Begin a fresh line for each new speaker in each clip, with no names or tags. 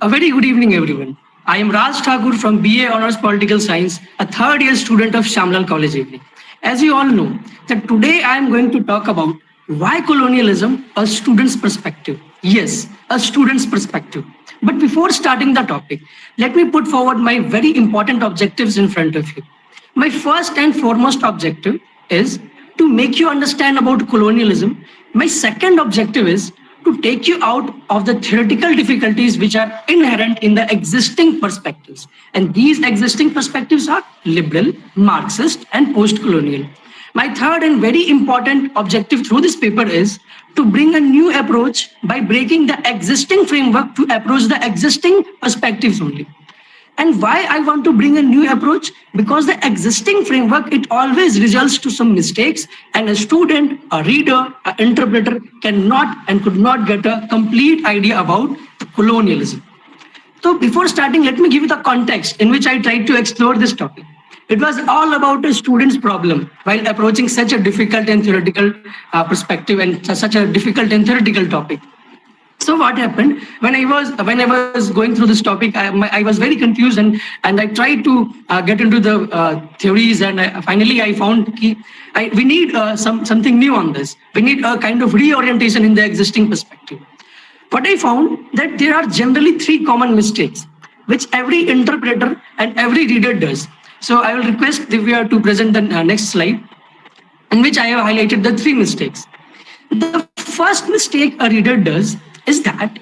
A very good evening, everyone. I am Raj Thakur from BA Honours Political Science, a third year student of Shamlal College Evening. As you all know, that today I am going to talk about why colonialism, a student's perspective. Yes, a student's perspective. But before starting the topic, let me put forward my very important objectives in front of you. My first and foremost objective is to make you understand about colonialism. My second objective is to take you out of the theoretical difficulties which are inherent in the existing perspectives. And these existing perspectives are liberal, Marxist, and post-colonial. My third and very important objective through this paper is to bring a new approach by breaking the existing framework to approach the existing perspectives only. And why I want to bring a new approach? Because the existing framework, it always results to some mistakes, and a student, a reader, an interpreter cannot and could not get a complete idea about colonialism. So before starting, let me give you the context in which I tried to explore this topic. It was all about a student's problem while approaching such a difficult and theoretical perspective and such a difficult and theoretical topic. So what happened when I was going through this topic, I was very confused and I tried to get into the theories, and finally I found we need something new on this. We need a kind of reorientation in the existing perspective. What I found that there are generally three common mistakes which every interpreter and every reader does. So I will request Divya to present the next slide, in which I have highlighted the three mistakes. The first mistake a reader does is that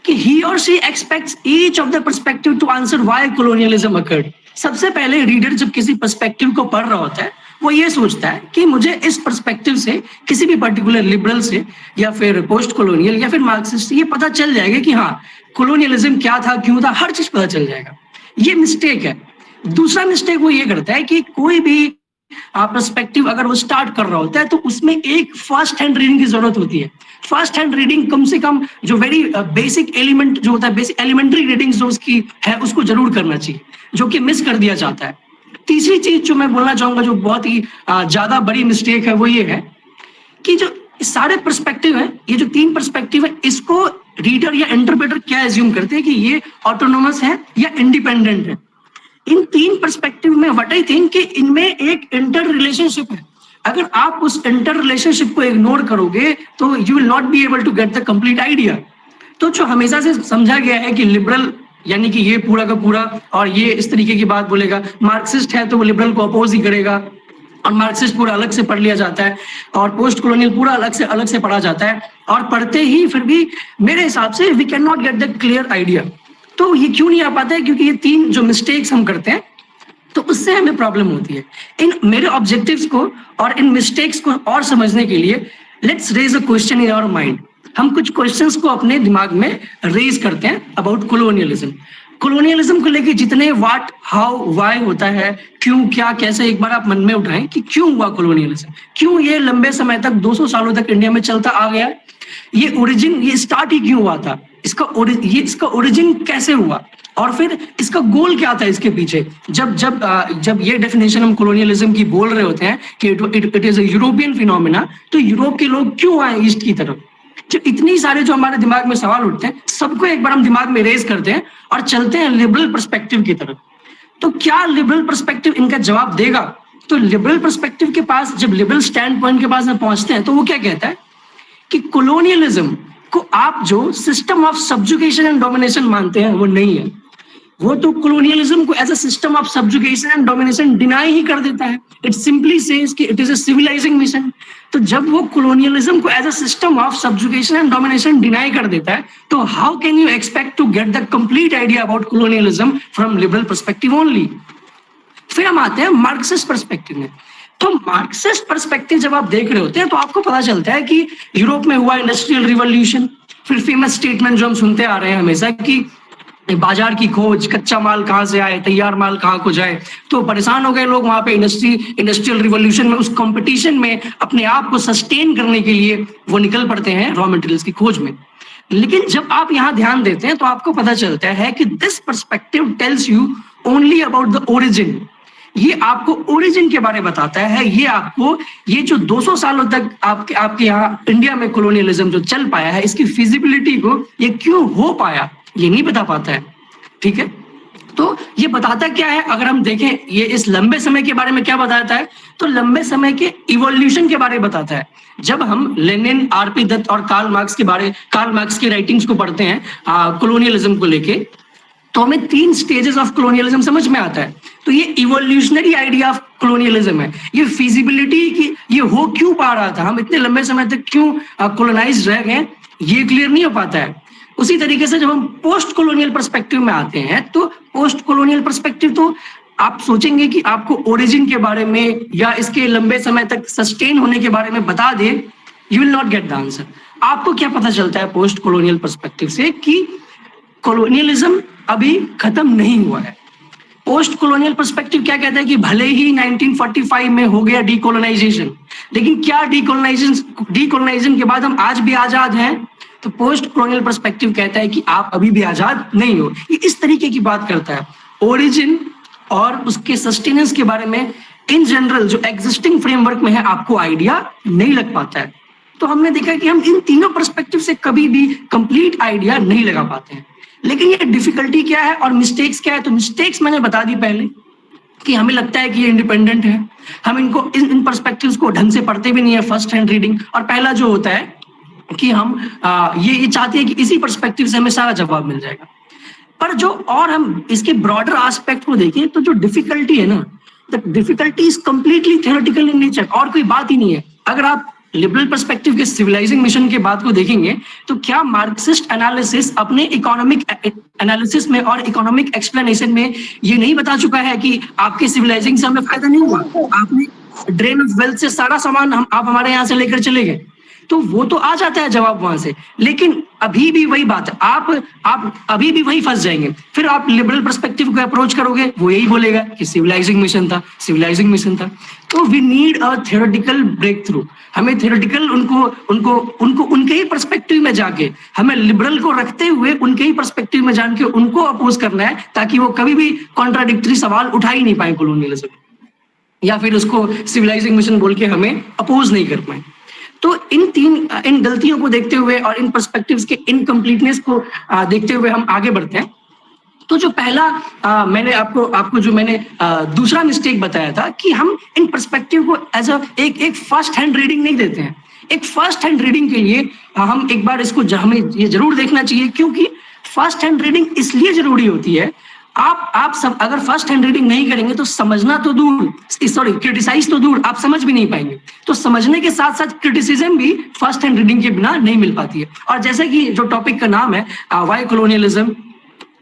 he or she expects each of the perspective to answer why colonialism occurred. सबसे पहले reader जब किसी perspective को पढ़ रहा होता है, वो ये सोचता है कि मुझे इस पर्सपेक्टिव से किसी भी पर्टिकुलर लिबरल से या फिर पोस्ट कॉलोनियल या फिर मार्क्सिस्ट से ये पता चल जाएगा कि हाँ कॉलोनियलिज्म क्या था, क्यों था, हर चीज पता चल जाएगा. ये मिस्टेक है. दूसरा मिस्टेक वो ये करता है कि कोई भी पर्सपेक्टिव अगर वो स्टार्ट कर रहा होता है तो उसमें एक फर्स्ट हैंड रीडिंग की जरूरत होती है. फर्स्ट हैंड रीडिंग कम से कम जो वेरी बेसिक एलिमेंट जो होता है, बेसिक एलिमेंट्री रीडिंग जो उसकी है उसको जरूर करना चाहिए, जो कि मिस कर दिया जाता है. तीसरी चीज जो मैं बोलना चाहूंगा जो बहुत ही ज्यादा बड़ी मिस्टेक है वो ये है कि जो सारे पर्सपेक्टिव है, ये जो तीन पर्सपेक्टिव है, इसको रीडर या इंटरप्रेटर क्या एज्यूम करते हैं कि ये ऑटोनोमस है या इंडिपेंडेंट है. इन तीन पर्सपेक्टिव में व्हाट आई थिंक कि इनमें एक इंटर रिलेशनशिप है. अगर आप उस इंटर रिलेशनशिप को इग्नोर करोगे तो you will not be able to get the complete idea. तो जो हमेशा से समझा गया है कि लिबरल यानी कि ये पूरा का पूरा और ये इस तरीके की बात बोलेगा, मार्क्सिस्ट है तो वो लिबरल को अपोज ही करेगा और मार्क्सिस्ट पूरा अलग से पढ़ लिया जाता है और पोस्ट कॉलोनियल पूरा अलग से पढ़ा जाता है, और पढ़ते ही फिर भी मेरे हिसाब से we can not get the clear idea. तो ये क्यों नहीं आ पाता है? क्योंकि ये तीन जो मिस्टेक्स हम करते हैं तो उससे हमें प्रॉब्लम होती है. इन मेरे ऑब्जेक्टिव्स को और इन मिस्टेक्स को और समझने के लिए let's raise a question in our mind. हम कुछ क्वेश्चंस को अपने दिमाग में रेज करते हैं अबाउट कोलोनियलिज्म. कोलोनियलिज्म को लेके जितने व्हाट, हाउ, व्हाई होता है, क्यों, क्या, कैसे, एक बार आप मन में उठाएं कि क्यों हुआ कोलोनियलिज्म, क्यों ये लंबे समय तक 200 सालों तक इंडिया में चलता आ गया, ये ओरिजिन, ये स्टार्ट ही क्यों हुआ था, इसका ओरिजिन कैसे हुआ, और फिर इसका गोल क्या था इसके पीछे. जब ये डेफिनेशन हम कोलोनियलिज्म की बोल रहे होते हैं कि it is a European phenomena, तो यूरोप के लोग क्यों आए ईस्ट की तरफ. जो इतनी सारे जो हमारे दिमाग में सवाल उठते हैं सबको एक बार हम दिमाग में रेज करते हैं और चलते हैं लिबरल पर्सपेक्टिव की तरफ. तो क्या लिबरल पर्सपेक्टिव इनका जवाब देगा? तो लिबरल पर्सपेक्टिव के पास जब लिबरल स्टैंड पॉइंट के पास में पहुंचते हैं तो वो क्या कहता है कि कोलोनियलिज्म को आप जो system of subjugation and domination मानते हैं वो नहीं है. वो तो कोलोनियलिज्म को as a system of subjugation and domination deny ही कर देता है. इट सिंपली सेज कि it is a civilising mission. तो जब वो कोलोनियलिज्म को as a system of subjugation and domination deny कर देता है तो how can you expect to get the complete idea about colonialism from liberal perspective only. फिर हम आते हैं मार्क्सिस्ट पर्सपेक्टिव में. तो मार्क्सिस्ट पर्सपेक्टिव जब आप देख रहे होते हैं तो आपको पता चलता है कि यूरोप में हुआ इंडस्ट्रियल रिवॉल्यूशन. फिर फेमस स्टेटमेंट जो हम सुनते आ रहे हैं हमेशा कि बाजार की खोज, कच्चा माल कहाँ से आए, तैयार माल कहाँ को जाए. तो परेशान हो गए लोग वहां पे इंडस्ट्रियल रिवॉल्यूशन में, उस कंपटीशन में अपने आप को सस्टेन करने के लिए वो निकल पड़ते हैं रॉ मटेरियल्स की खोज में. लेकिन जब आप यहाँ ध्यान देते हैं तो आपको पता चलता है कि this perspective tells you only about the origin. ये आपको ओरिजिन के बारे में बताता है. ये आपको ये जो 200 सालों तक आपके यहाँ इंडिया में कोलोनियलिज्म जो चल पाया है इसकी फिजिबिलिटी को, ये क्यों हो पाया, ये नहीं बता पाता है, ठीक है। तो ये बताता क्या है, अगर हम देखें ये इस लंबे समय के बारे में क्या बताता है, तो लंबे समय के इवोल्यूशन के बारे में बताता है। जब हम लेनिन, आरपी दत्त और कार्ल मार्क्स की राइटिंग्स को पढ़ते हैं कॉलोनियलिज्म को लेके, तो हमें 3 स्टेजेस ऑफ कॉलोनियलिज्म समझ में आता है। तो ये इवोल्यूशनरी आइडिया ऑफ कॉलोनियलिज्म है, ये फिजिबिलिटी की ये हो क्यों पा रहा था, हम इतने लंबे समय तक क्यों कॉलोनाइज रह गए, ये क्लियर नहीं हो पाता है। उसी तरीके से जब हम पोस्ट कॉलोनियल पर्सपेक्टिव में आते हैं, तो पोस्ट कॉलोनियल पर्सपेक्टिव तो आप सोचेंगे कि आपको ओरिजिन के बारे में या इसके लंबे समय तक सस्टेन होने के बारे में बता दे, you will not get the answer. आपको क्या पता चलता है पोस्ट कॉलोनियल पर्सपेक्टिव से कि कॉलोनियलिज्म अभी खत्म नहीं हुआ है। पोस्ट कॉलोनियल पर्सपेक्टिव क्या कहता है कि भले ही 1945 में हो गया डीकोलोनाइजेशन, लेकिन क्या डीकोलोनाइजेशन के बाद हम आज भी आजाद हैं? तो पोस्ट कॉलोनियल पर्सपेक्टिव कहता है कि आप अभी भी आजाद नहीं हो। ये इस तरीके की बात करता है। ओरिजिन और उसके सस्टेनेंस के बारे में इन जनरल जो एग्जिस्टिंग फ्रेमवर्क में है आपको आइडिया नहीं लग पाता है। तो हमने देखा कि हम इन तीनों पर्सपेक्टिव से कभी भी कंप्लीट आइडिया नहीं लगा पाते हैं। लेकिन ये डिफिकल्टी क्या है और मिस्टेक्स क्या है? तो मिस्टेक्स मैंने बता दी पहले कि हमें लगता है कि ये इंडिपेंडेंट है, हम इनको इन पर्सपेक्टिव्स को ढंग से पढ़ते भी नहीं है, फर्स्ट हैंड रीडिंग। और पहला जो होता है कि हम ये चाहते हैं कि इसी पर्सपेक्टिव से हमें सारा जवाब मिल जाएगा। पर जो और हम इसके ब्रॉडर एस्पेक्ट को देखें तो जो डिफिकल्टी है ना, the difficulty is completely theoretical in nature, और कोई बात ही नहीं है। अगर आप लिबरल पर्सपेक्टिव के सिविलाइजिंग मिशन के बात को देखेंगे तो क्या मार्क्सिस्ट एनालिसिस अपने इकोनॉमिक एनालिसिस में और इकोनॉमिक एक्सप्लेनेशन में ये नहीं बता चुका है कि आपके सिविलाइजिंग से हमें फायदा नहीं हुआ, आपने ड्रेन ऑफ वेल्थ से सारा सामान आप हमारे यहाँ से लेकर चले गए? तो वो तो आ जाता है जवाब वहां से, लेकिन अभी भी वही बात है, आप अभी भी वही फंस जाएंगे। फिर आप लिबरल पर्सपेक्टिव को अप्रोच करोगे, वो यही बोलेगा कि सिविलाइजिंग मिशन था। तो we need a theoretical breakthrough. हमें थ्योरेटिकल उनको उनके ही पर्सपेक्टिव में जाके, हमें लिबरल को रखते हुए उनके ही पर्सपेक्टिव में जान के उनको अपोज करना है, ताकि वो कभी भी कॉन्ट्राडिक्टरी सवाल उठा ही नहीं पाए कॉलोनियलिज्म, या फिर उसको सिविलाइजिंग मिशन बोल के हमें अपोज नहीं कर पाए। तो इन गलतियों को देखते हुए और इन पर्सपेक्टिव्स के इनकम्प्लीटनेस को देखते हुए हम आगे बढ़ते हैं। तो जो पहला मैंने आपको जो मैंने दूसरा मिस्टेक बताया था कि हम इन पर्सपेक्टिव को एज एक फर्स्ट हैंड रीडिंग नहीं देते हैं। एक फर्स्ट हैंड रीडिंग के लिए हम एक बार इसको हमें ये जरूर देखना चाहिए, क्योंकि फर्स्ट हैंड रीडिंग इसलिए जरूरी होती है। आप सब अगर फर्स्ट हैंड रीडिंग नहीं करेंगे तो समझना तो दूर, क्रिटिसाइज तो दूर, आप समझ भी नहीं पाएंगे। तो समझने के साथ साथ क्रिटिसिज्म भी फर्स्ट हैंड रीडिंग के बिना नहीं मिल पाती है। और जैसे कि जो टॉपिक का नाम है व्हाई कॉलोनियलिज्म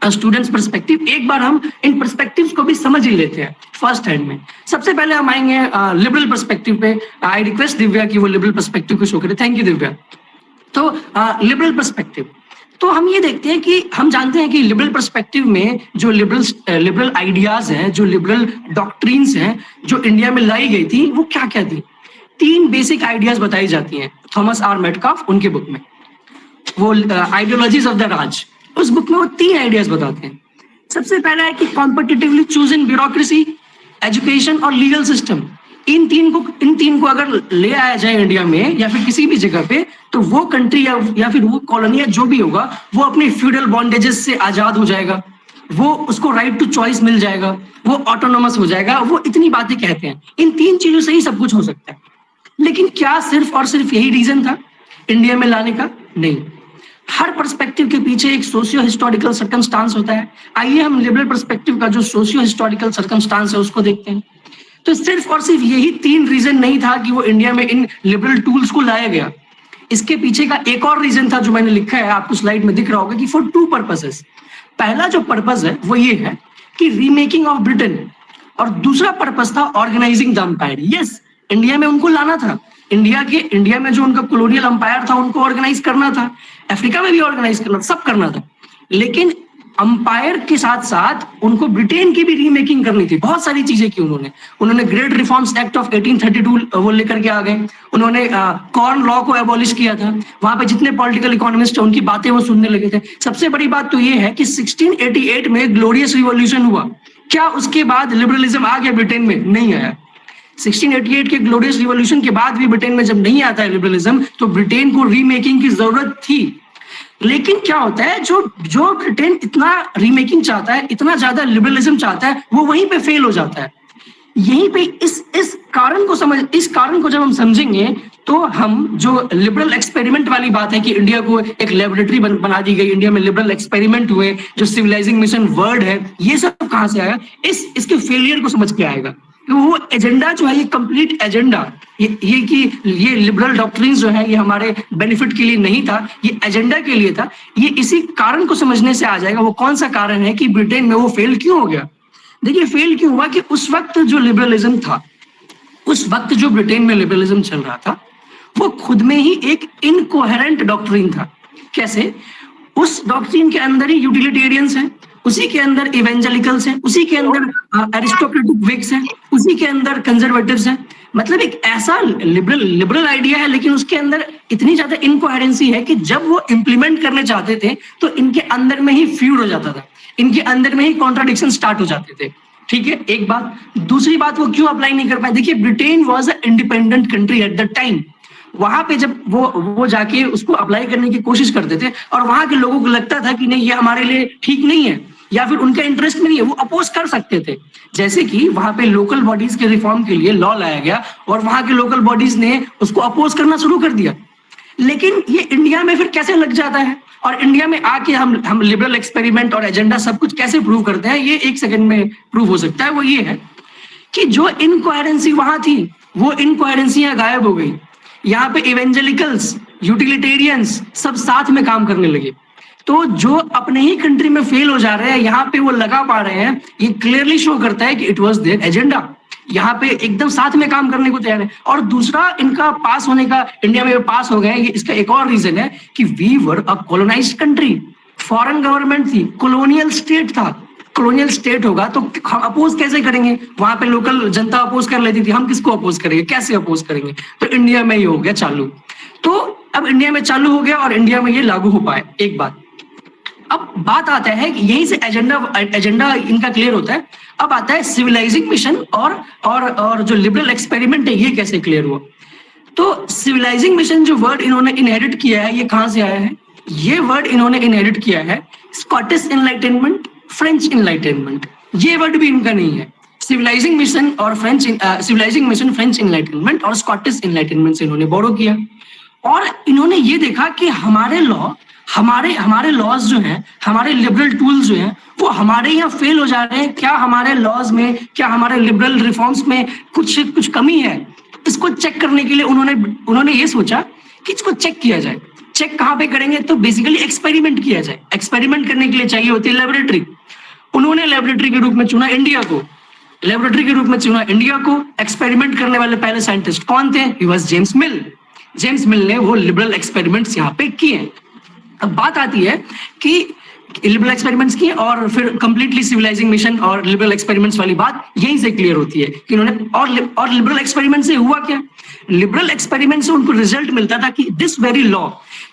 स्टूडेंट्स पर्सपेक्टिव, एक बार हम इन पर्सपेक्टिव्स को भी समझ ही लेते हैं फर्स्ट हैंड में। सबसे पहले हम आएंगे लिबरल पर्सपेक्टिव पे। आई रिक्वेस्ट दिव्या कि वो लिबरल पर्सपेक्टिव को शो करे। Thank you Divya. तो लिबरल पर्सपेक्टिव, तो हम ये देखते हैं कि हम जानते हैं कि लिबरल पर्सपेक्टिव में जो लिबरल आइडियाज हैं, जो लिबरल डॉक्ट्रिन्स हैं जो इंडिया में लाई गई थी, वो क्या क्या थी? 3 बेसिक आइडियाज बताई जाती हैं थॉमस आर मेटकाफ उनके बुक में, वो आइडियोलॉजीज ऑफ द राज, उस बुक में वो 3 आइडियाज बताते हैं। सबसे पहला है कि कॉम्पिटिटिवली चूज इन ब्यूरोक्रेसी, एजुकेशन और लीगल सिस्टम। इन तीन को अगर ले आया जाए इंडिया में या फिर किसी भी जगह पे, तो वो कंट्री या फिर वो कॉलोनी या जो भी होगा, वो अपने फ्यूडल बॉन्डेजेस से आजाद हो जाएगा, वो उसको राइट टू चॉइस मिल जाएगा, वो ऑटोनोमस हो जाएगा। वो इतनी बातें कहते हैं। इन 3 चीजों से ही सब कुछ हो सकता है। लेकिन क्या सिर्फ और सिर्फ यही रीजन था इंडिया में लाने का? नहीं। हर पर्सपेक्टिव के पीछे एक सोशियो हिस्टोरिकल सर्कमस्टांस होता है। आइए हम लिबरल पर्सपेक्टिव का जो सोशियो हिस्टोरिकल सर्कमस्टांस है उसको देखते हैं। तो सिर्फ और सिर्फ यही 3 रीजन नहीं था कि वो इंडिया में इन लिबरल टूल्स को लाया गया। इसके पीछे का एक और रीजन था जो मैंने लिखा है, आपको स्लाइड में दिख रहा होगा कि फॉर 2 पर्पसेस। पहला जो पर्पस है वो ये है कि रीमेकिंग ऑफ ब्रिटेन, और दूसरा पर्पस था organising the empire. Yes, India में उनको लाना था, इंडिया में जो उनका कॉलोनियल एम्पायर था उनको ऑर्गेनाइज करना था, अफ्रीका में भी ऑर्गेनाइज करना, सब करना था। लेकिन अंपायर के साथ साथ उनको ब्रिटेन की भी रीमेकिंग करनी थी। बहुत सारी चीजें की उन्होंने ग्रेट रिफॉर्म्स एक्ट ऑफ 1832 वो लेकर के आ गए। उन्होंने कॉर्न लॉ को एबॉलिश किया था। वहां पे जितने पॉलिटिकल इकोनॉमिस्ट हैं उनकी बातें वो सुनने लगे थे। सबसे बड़ी बात तो ये है कि 1688 में ग्लोरियस रिवॉल्यूशन हुआ। क्या उसके बाद लिबरलिज्म आ गया ब्रिटेन में? नहीं आया। 1688 के ग्लोरियस रिवॉल्यूशन के बाद भी ब्रिटेन में जब नहीं आता है लिबरलिज्म, तो ब्रिटेन को रीमेकिंग की जरूरत थी। लेकिन क्या होता है, जो जो ब्रिटेन इतना रीमेकिंग चाहता है, इतना ज्यादा लिबरलिज्म चाहता है, वो वहीं पे फेल हो जाता है। यहीं पे इस कारण को जब हम समझेंगे, तो हम जो लिबरल एक्सपेरिमेंट वाली बात है कि इंडिया को एक लेबोरेटरी बना दी गई, इंडिया में लिबरल एक्सपेरिमेंट हुए, जो सिविलाइजिंग मिशन वर्ड है, ये सब कहां से आया, इसके फेलियर को समझ के आएगा। तो वो एजेंडा जो है, ये कंप्लीट एजेंडा, ये कि ये लिबरल डॉक्ट्रिन जो है ये हमारे बेनिफिट के लिए नहीं था, ये एजेंडा के लिए था। ये इसी कारण को समझने से आ जाएगा। वो कौन सा कारण है कि ब्रिटेन में वो फेल क्यों हो गया। देखिए, फेल क्यों हुआ कि उस वक्त जो लिबरलिज्म था, उस वक्त जो ब्रिटेन में लिबरलिज्म चल रहा था, वो खुद में ही एक इनकोहेरेंट डॉक्ट्रिन था। कैसे? उस डॉक्ट्रिन के अंदर ही यूटिलिटेरियंस हैं, उसी के अंदर इवेंजेलिकल्स हैं, उसी के अंदर एरिस्टोक्रेटिक विग्स हैं, उसी के अंदर कंजर्वेटिव्स हैं। मतलब एक ऐसा लिबरल आइडिया है, लेकिन उसके अंदर इतनी ज्यादा इनकोहेरेंसी है कि जब वो इंप्लीमेंट करने चाहते थे तो इनके अंदर में ही फ्यूड हो जाता था, इनके अंदर में ही कॉन्ट्राडिक्शन स्टार्ट हो जाते थे। ठीक है, एक बात। दूसरी बात, वो क्यों अप्लाई नहीं कर पाए? देखिए, Britain was a independent country at the time. वहां पे जब वो जाके उसको अप्लाई करने की कोशिश करते थे और वहां के लोगों को लगता था कि नहीं, ये हमारे लिए ठीक नहीं है या फिर उनका इंटरेस्ट में नहीं है, वो अपोज कर सकते थे। जैसे कि वहां पे लोकल बॉडीज के रिफॉर्म के लिए लॉ लाया गया और वहां के लोकल बॉडीज ने उसको अपोज करना शुरू कर दिया। लेकिन ये इंडिया में फिर कैसे लग जाता है, और इंडिया में आके हम लिबरल एक्सपेरिमेंट और एजेंडा सब कुछ कैसे प्रूव करते हैं, ये एक सेकंड में प्रूव हो सकता है। वो ये है कि जो इनकोहेरेंसी वहां थी, वो इनकोहेरेंसियां गायब हो गई। यहाँ पे इवेंजेलिकल्स, यूटिलिटेरियंस सब साथ में काम करने लगे। तो जो अपने ही कंट्री में फेल हो जा रहे हैं, यहाँ पे वो लगा पा रहे हैं। ये क्लियरली शो करता है कि इट वाज देयर एजेंडा। यहाँ पे एकदम साथ में काम करने को तैयार है। और दूसरा, इनका पास होने का, इंडिया में पास हो गए, ये इसका एक और रीजन है कि we were a colonised country. Foreign government थी, कॉलोनियल स्टेट था। कॉलोनियल स्टेट होगा तो हम अपोज कैसे करेंगे? वहां पे लोकल जनता अपोज कर लेती थी, हम किसको अपोज करेंगे, कैसे अपोज करेंगे? तो इंडिया में ही हो गया चालू। तो अब इंडिया में चालू हो गया और इंडिया में ये लागू हो पाए। एक बात। अब बात आता है कि यहीं से एजेंडा इनका क्लियर होता है। अब आता है सिविलाइजिंग मिशन और जो लिबरल एक्सपेरिमेंट है, ये कैसे क्लियर हुआ। तो सिविलाइजिंग मिशन जो वर्ड इन्होंने इनहेरिट किया है, ये कहां से आया है? ये वर्ड इन्होंने इनहेरिट किया है स्कॉटिश इनलाइटनमेंट, फ्रेंच इनलाइटनमेंट। ये वर्ड भी इनका नहीं है। सिविलाइजिंग मिशन फ्रेंच इनलाइटनमेंट और स्कॉटिश इनलाइटनमेंट से इन्होंने बोरो किया। और इन्होंने ये देखा कि हमारे लॉज जो हैं, हमारे लिबरल टूल्स जो हैं, वो हमारे यहाँ फेल हो जा रहे हैं। क्या हमारे लॉज में, क्या हमारे लिबरल रिफॉर्म्स में कुछ कमी है? इसको चेक करने के लिए उन्होंने ये सोचा कि इसको चेक किया जाए। चेक कहाँ पे करेंगे? तो बेसिकली एक्सपेरिमेंट किया जाए। एक्सपेरिमेंट करने के लिए चाहिए होती है लेबोरेटरी। उन्होंने लेबोरेटरी के रूप में चुना इंडिया को। एक्सपेरिमेंट करने वाले पहले साइंटिस्ट कौन थे? He was James mill. James मिल ने वो लिबरल एक्सपेरिमेंट्स यहाँ पे किए। अब बात आती है कि लिबरल एक्सपेरिमेंट्स किए और फिर कंप्लीटली सिविलाइजिंग मिशन और लिबरल एक्सपेरिमेंट्स वाली बात यहीं से क्लियर होती है कि इन्होंने और लिबरल एक्सपेरिमेंट से हुआ क्या? लिबरल एक्सपेरिमेंट से उनको रिजल्ट मिलता था कि दिस वेरी लॉ,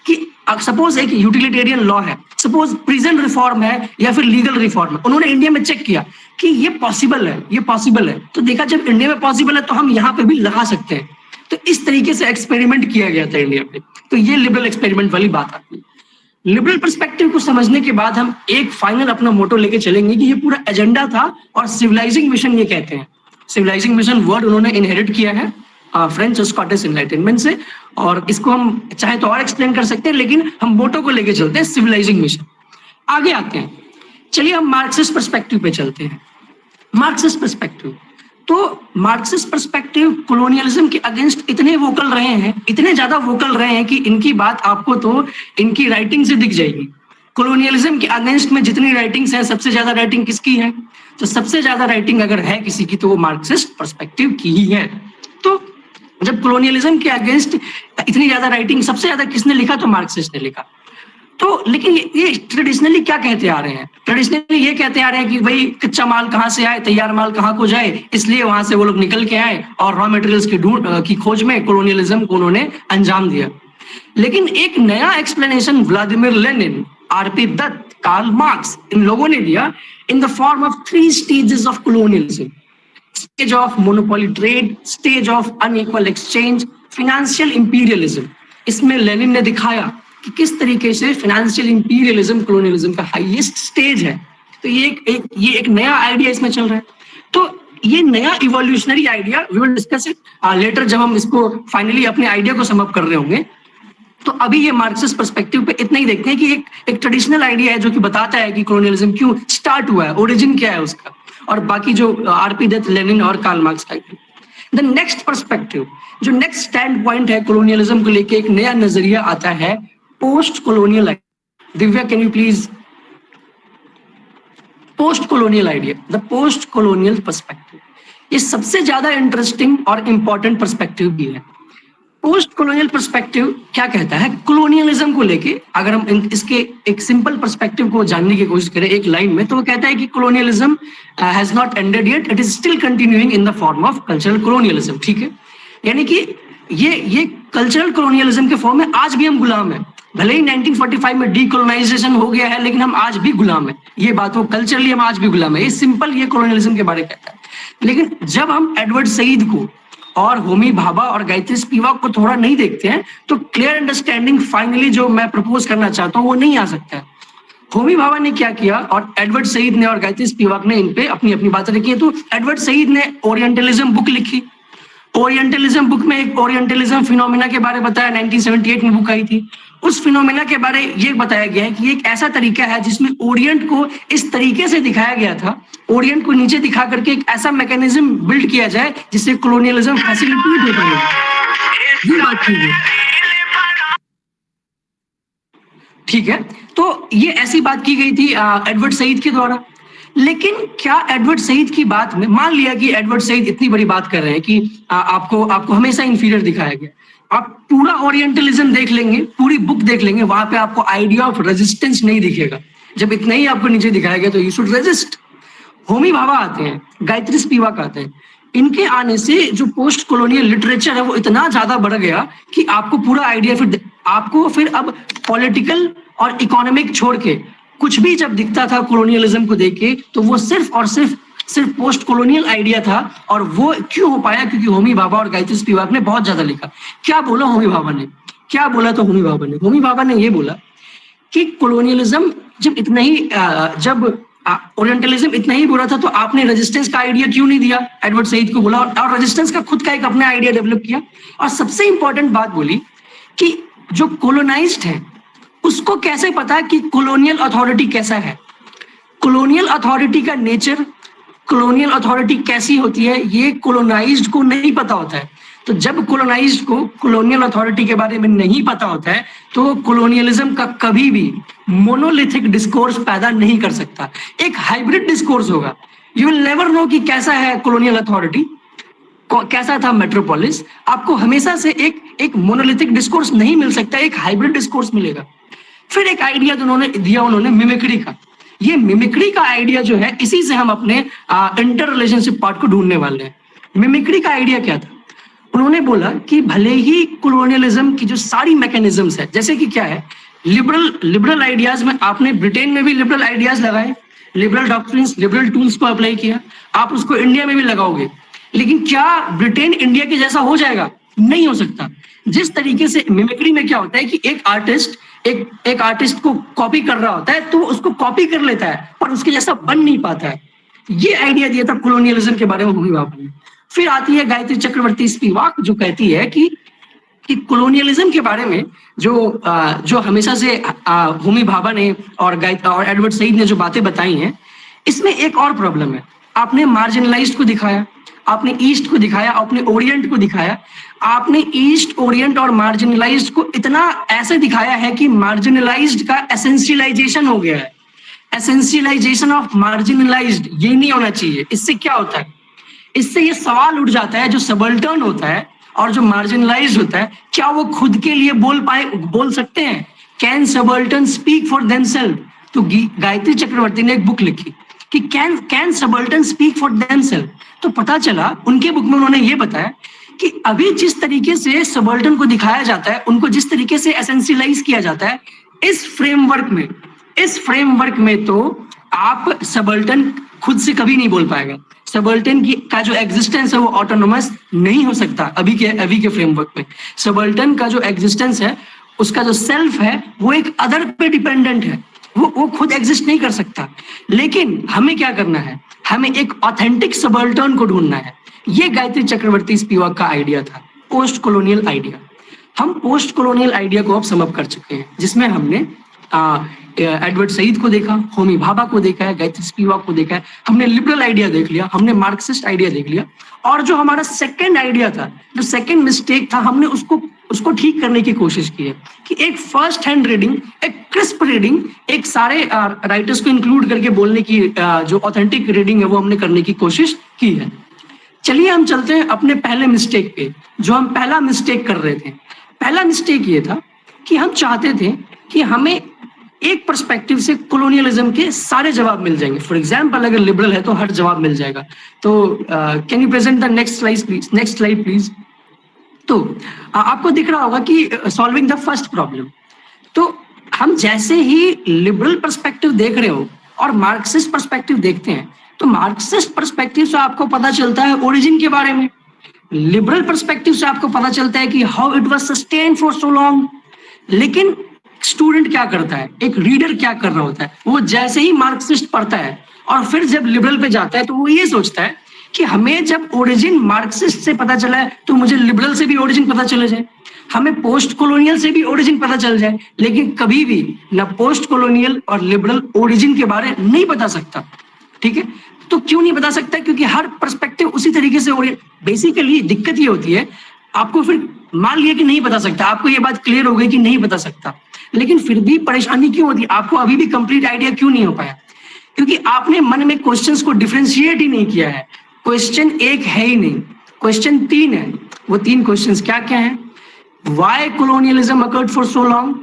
कि सपोज एक यूटिलिटेरियन लॉ है, सपोज प्रिजन रिफॉर्म है या फिर लीगल रिफॉर्म है, उन्होंने इंडिया में चेक किया कि ये पॉसिबल है। तो देखा जब इंडिया में पॉसिबल है तो हम यहाँ पे भी लगा सकते हैं। तो इस तरीके से एक्सपेरिमेंट किया गया था इंडिया पे। तो ये लिबरल एक्सपेरिमेंट वाली बात आती है। लिबरल पर्सपेक्टिव को समझने के बाद हम एक फाइनल अपना मोटो लेके चलेंगे कि ये पूरा एजेंडा था और सिविलाइजिंग मिशन ये कहते हैं। सिविलाइजिंग मिशन वर्ड उन्होंने इनहेरिट किया है फ्रेंच और स्कॉटिश एनलाइटनमेंट से, और इसको हम चाहे तो और एक्सप्लेन कर सकते हैं, लेकिन हम मोटो को लेके चलते हैं सिविलाइजिंग मिशन। आगे आते हैं, चलिए हम मार्क्सिस्ट पर्सपेक्टिव पे चलते हैं। मार्क्सिस्ट पर्सपेक्टिव, तो मार्क्सिस्ट पर्सपेक्टिव कोलोनियलिज्म के अगेंस्ट इतने वोकल रहे हैं, इतने ज्यादा वोकल रहे हैं कि इनकी बात आपको तो इनकी राइटिंग से दिख जाएगी। कोलोनियलिज्म के अगेंस्ट में जितनी राइटिंग्स हैं, सबसे ज्यादा राइटिंग किसकी है? तो सबसे ज्यादा राइटिंग अगर है किसी की तो वो मार्क्सिस्ट पर्सपेक्टिव की ही है। तो जब कोलोनियलिज्म के अगेंस्ट इतनी ज्यादा राइटिंग सबसे ज्यादा किसने लिखा? तो मार्क्सिस्ट ने लिखा। तो लेकिन ये ट्रेडिशनली क्या कहते आ रहे हैं? ट्रेडिशनली ये कहते आ रहे हैं कि भाई कच्चा माल कहाँ से आए, तैयार माल कहाँ को जाए, इसलिए वहां से वो लोग निकल के आए और रॉ मटेरियल्स की खोज में कोलोनियलिज्म को उन्होंने अंजाम दिया। लेकिन एक नया explanation Vladimir Lenin, RP Dutt, Karl Marx, इन लोगों ने दिया in the form of 3 stages of colonialism. Stage of monopoly trade, stage of unequal exchange, financial imperialism. इसमें लेनिन ने दिखाया कि किस तरीके से फाइनेंशियल इंपीरियलिज्म कॉलोनियलिज्म का हाईएस्ट स्टेज है। तो ये एक नया आइडिया इसमें चल रहा है। तो ये नया evolutionary idea we will discuss it later, जब हम इसको फाइनली अपने आइडिया को समअप कर रहे होंगे। तो अभी ये मार्क्सिस्ट पर्सपेक्टिव पे इतना ही देखते हैं कि एक ट्रेडिशनल आइडिया है जो कि बताता है कि कॉलोनियलिज्म क्यों स्टार्ट हुआ है, ओरिजिन क्या है उसका, और बाकी जो आरपी दत्त, लेनिन और कार्ल मार्क्स का। द नेक्स्ट पर्सपेक्टिव, जो नेक्स्ट स्टैंड पॉइंट है कॉलोनियलिज्म को लेके, एक नया नजरिया आता है post colonial. Divya, can you please? Post colonial idea, the post colonial perspective, ये सबसे ज्यादा इंटरेस्टिंग और इंपॉर्टेंट पर्सपेक्टिव भी है। पोस्ट कॉलोनियल पर्सपेक्टिव क्या कहता है कॉलोनियलिज्म को लेके? अगर हम इसके एक सिंपल पर्सपेक्टिव को जानने की कोशिश करें एक लाइन में, तो वो कहता है कि colonialism has not ended yet, it is still continuing in the form of cultural colonialism. ठीक है, यानी कि ये कल्चरल कॉलोनियलिज्म के फॉर्म में आज भी हम गुलाम हैं। भले ही 1945 में डीकोलोनाइजेशन हो गया है, लेकिन हम आज भी गुलाम है। ये बात वो कल्चरली हम आज भी गुलाम है। ये सिंपल ये कॉलोनियलिज्म के बारे में कहता है। लेकिन जब हम एडवर्ड सईद को और होमी भाभा और गायत्री स्पिवाक को थोड़ा नहीं देखते हैं, तो क्लियर अंडरस्टैंडिंग फाइनली जो मैं प्रपोज करना चाहता हूँ वो नहीं आ सकता है। होमी भाभा ने क्या किया और एडवर्ड सईद ने और गायत्री स्पिवाक ने इन पे अपनी अपनी बातें लिखी है। तो एडवर्ड सईद ने ओरिएंटलिज्म बुक लिखी। ओरिएंटलिज्म बुक में एक ओरिएंटलिज्म फिनोमिना के बारे में बताया, 1978 में बुक आई थी। उस फिनोमिना के बारे ये बताया गया है कि एक ऐसा तरीका है जिसमें ओरिएंट को इस तरीके से दिखाया गया था, ओरिएंट को नीचे दिखा करके एक ऐसा मैकेनिज्म बिल्ड किया जाए जिससे कॉलोनियलिज्म फैसिलिटेट हो पाए। ये बात की, ठीक है। तो ये ऐसी बात की गई थी एडवर्ड सईद के द्वारा। लेकिन क्या एडवर्ड सईद की बात में, मान लिया कि एडवर्ड सईद इतनी बड़ी बात कर रहे हैं कि आपको हमेशा इंफीरियर दिखाया गया, आप पूरा ओरिएंटलिज्म देख लेंगे, पूरी बुक देख लेंगे, वहां पे आपको आइडिया ऑफ रेजिस्टेंस नहीं दिखेगा। जब इतना ही आपको नीचे दिखाया गया तो you should resist. Homi Bhabha आते हैं, गायत्री स्पिवाक आते हैं, इनके आने से जो पोस्ट कॉलोनियल लिटरेचर है वो इतना ज्यादा बढ़ गया कि आपको पूरा आइडिया फिर अब पॉलिटिकल और इकोनॉमिक छोड़ के कुछ भी जब दिखता था कॉलोनियलिज्म को देख के, तो वो सिर्फ और सिर्फ पोस्ट कॉलोनियल आइडिया था। और वो क्यों हो पाया? क्योंकि होमी भाभा और गायत्री स्पिवाक ने बहुत ज्यादा लिखा। क्या बोला होमी भाभा ने? क्या बोला? तो होमी भाभा ने ये बोला कि कॉलोनियलिज्म जब ओरिएंटलिज्म इतना ही बुरा था, तो आपने रेजिस्टेंस का आइडिया क्यों नहीं दिया? एडवर्ड सईद को बोला और रेजिस्टेंस का खुद का एक अपना आइडिया डेवलप किया। और सबसे इंपॉर्टेंट बात बोली कि जो कॉलोनाइज्ड है उसको कैसे पता कि कॉलोनियल अथॉरिटी कैसा है, कॉलोनियल अथॉरिटी का नेचर, कॉलोनियल अथॉरिटी कैसी होती है, ये कॉलोनाइज्ड को नहीं पता होता है। तो जब कॉलोनाइज्ड को कॉलोनियल अथॉरिटी के बारे में नहीं पता होता है, तो कॉलोनियलिज्म का कभी भी मोनोलिथिक डिस्कोर्स पैदा नहीं कर सकता। एक हाइब्रिड डिस्कोर्स होगा। यू विल नेवर नो कि कैसा है कॉलोनियल अथॉरिटी, कैसा था मेट्रोपोलिस। आपको हमेशा से एक मोनोलिथिक डिस्कोर्स नहीं मिल सकता, एक हाइब्रिड डिस्कोर्स मिलेगा। फिर एक आइडिया उन्होंने मिमिक्री का। ये मिमिक्री का आइडिया जो है, इसी से हम अपने इंटर रिलेशनशिप पार्ट को ढूंढने वाले हैं। मिमिक्री का आइडिया क्या था? उन्होंने बोला कि भले ही कॉलोनियलिज्म की जो सारी मैकेनिज्म्स है, जैसे कि क्या है, लिबरल आइडियाज में आपने ब्रिटेन में भी लिबरल आइडियाज लगाए, लिबरल डॉक्ट्रिन्स, लिबरल टूल्स को अप्लाई किया, आप उसको इंडिया में भी लगाओगे। लेकिन क्या ब्रिटेन इंडिया के जैसा हो जाएगा? नहीं हो सकता। जिस तरीके से मिमिक्री में क्या होता है कि एक आर्टिस्ट को कॉपी कर रहा होता है, तो उसको कॉपी कर लेता है पर उसके जैसा बन नहीं पाता है। ये आइडिया दिया था कॉलोनियलिज्म के बारे में होमी भाभा ने। फिर आती है गायत्री चक्रवर्ती स्पिवाक, जो कहती है कि कॉलोनियलिज्म के बारे में जो हमेशा से होमी भाभा ने और एडवर्ड सईद ने जो बातें बताई हैं, इसमें एक और प्रॉब्लम है। आपने मार्जिनलाइज्ड को दिखाया, आपने ईस्ट को दिखाया, आपने ओरिएंट को दिखाया। आपने ईस्ट, ओरिएंट और मार्जिनलाइज्ड को इतना ऐसे दिखाया है कि मार्जिनलाइज्ड का एसेंशियलाइजेशन हो गया है। एसेंशियलाइजेशन ऑफ मार्जिनलाइज्ड ये नहीं होना चाहिए। इससे क्या होता है? इससे ये सवाल उठ जाता है, जो सबल्टर्न होता है और जो मार्जिनलाइज्ड होता है, क्या वो खुद के लिए बोल सकते हैं? Can subaltern speak for themselves? तो गायत्री चक्रवर्ती ने एक बुक लिखी कि can subaltern speak for themselves. तो पता चला उनके बुक में उन्होंने ये बताया कि अभी जिस तरीके से सबल्टर्न को दिखाया जाता है, उनको जिस तरीके से एसेंशियलाइज किया जाता है, इस फ्रेमवर्क में तो आप सबल्टर्न खुद से कभी नहीं बोल पाएगा। सबल्टर्न का जो एग्जिस्टेंस है वो ऑटोनोमस नहीं हो सकता। अभी के फ्रेमवर्क में सबल्टर्न का जो एग्जिस्टेंस है उसका जो सेल्फ है वो एक अदर पे डिपेंडेंट है, वो खुद एग्जिस्ट नहीं कर सकता। लेकिन हमें क्या करना है, हमें एक ऑथेंटिक सबल्टर्न को ढूंढना है। ये गायत्री चक्रवर्ती स्पिवाक का आइडिया था, पोस्ट कॉलोनियल आइडिया। हम पोस्ट कॉलोनियल आइडिया को अब सम अप कर चुके हैं, जिसमें हमने एडवर्ड सईद को देखा, होमी भाभा को देखा है, गायत्री स्पिवाक को देखा है, हमने लिबरल आइडिया देख लिया, हमने मार्क्सिस्ट आइडिया देख लिया। और जो हमारा सेकंड आइडिया था, जो सेकंड मिस्टेक था, हमने उसको ठीक करने की कोशिश की है कि एक फर्स्ट हैंड रीडिंग, एक क्रिस्प रीडिंग, एक सारे राइटर्स को इंक्लूड करके बोलने की जो ऑथेंटिक रीडिंग है वो हमने करने की कोशिश की है। चलिए हम चलते हैं अपने पहले मिस्टेक पे, जो हम पहला मिस्टेक कर रहे थे। पहला मिस्टेक ये था कि हम चाहते थे कि हमें एक पर्सपेक्टिव से कॉलोनियलिज्म के सारे जवाब मिल जाएंगे। फॉर एग्जांपल अगर लिबरल है तो हर जवाब मिल जाएगा। तो can you present the next slide please, next slide please. तो आपको दिख रहा होगा कि सॉल्विंग द फर्स्ट प्रॉब्लम, तो हम जैसे ही लिबरल पर्सपेक्टिव देख रहे हो और मार्क्सिस्ट पर्सपेक्टिव देखते हैं, तो मार्क्सिस्ट पर्सपेक्टिव से आपको पता चलता है ओरिजिन के बारे में, लिबरल पर्सपेक्टिव से आपको पता चलता है कि how it was sustained for so long. लेकिन स्टूडेंट क्या करता है, एक रीडर क्या कर रहा होता है, वो जैसे ही मार्क्सिस्ट पढ़ता है और फिर जब लिबरल पे जाता है तो वो ये सोचता है कि हमें जब ओरिजिन मार्क्सिस्ट से पता चला है तो मुझे लिबरल से भी ओरिजिन पता चले जाए, हमें पोस्ट कॉलोनियल से भी ओरिजिन पता चल जाए। लेकिन कभी भी ना पोस्ट कॉलोनियल और लिबरल ओरिजिन के बारे नहीं बता सकता। ठीक है, तो क्यों नहीं बता सकता? क्योंकि हर पर्सपेक्टिव उसी तरीके से बेसिकली दिक्कत ये होती है, आपको फिर मान लिया कि नहीं बता सकता, आपको ये बात क्लियर हो गई कि नहीं बता सकता, लेकिन फिर भी परेशानी क्यों होती है? आपको अभी भी कंप्लीट आइडिया क्यों नहीं हो पाया? क्योंकि आपने मन में क्वेश्चंस को डिफरेंशिएट ही नहीं किया है। क्वेश्चन एक है ही नहीं, क्वेश्चन तीन है। वो तीन क्वेश्चंस क्या क्या है? Why colonialism occurred for so long,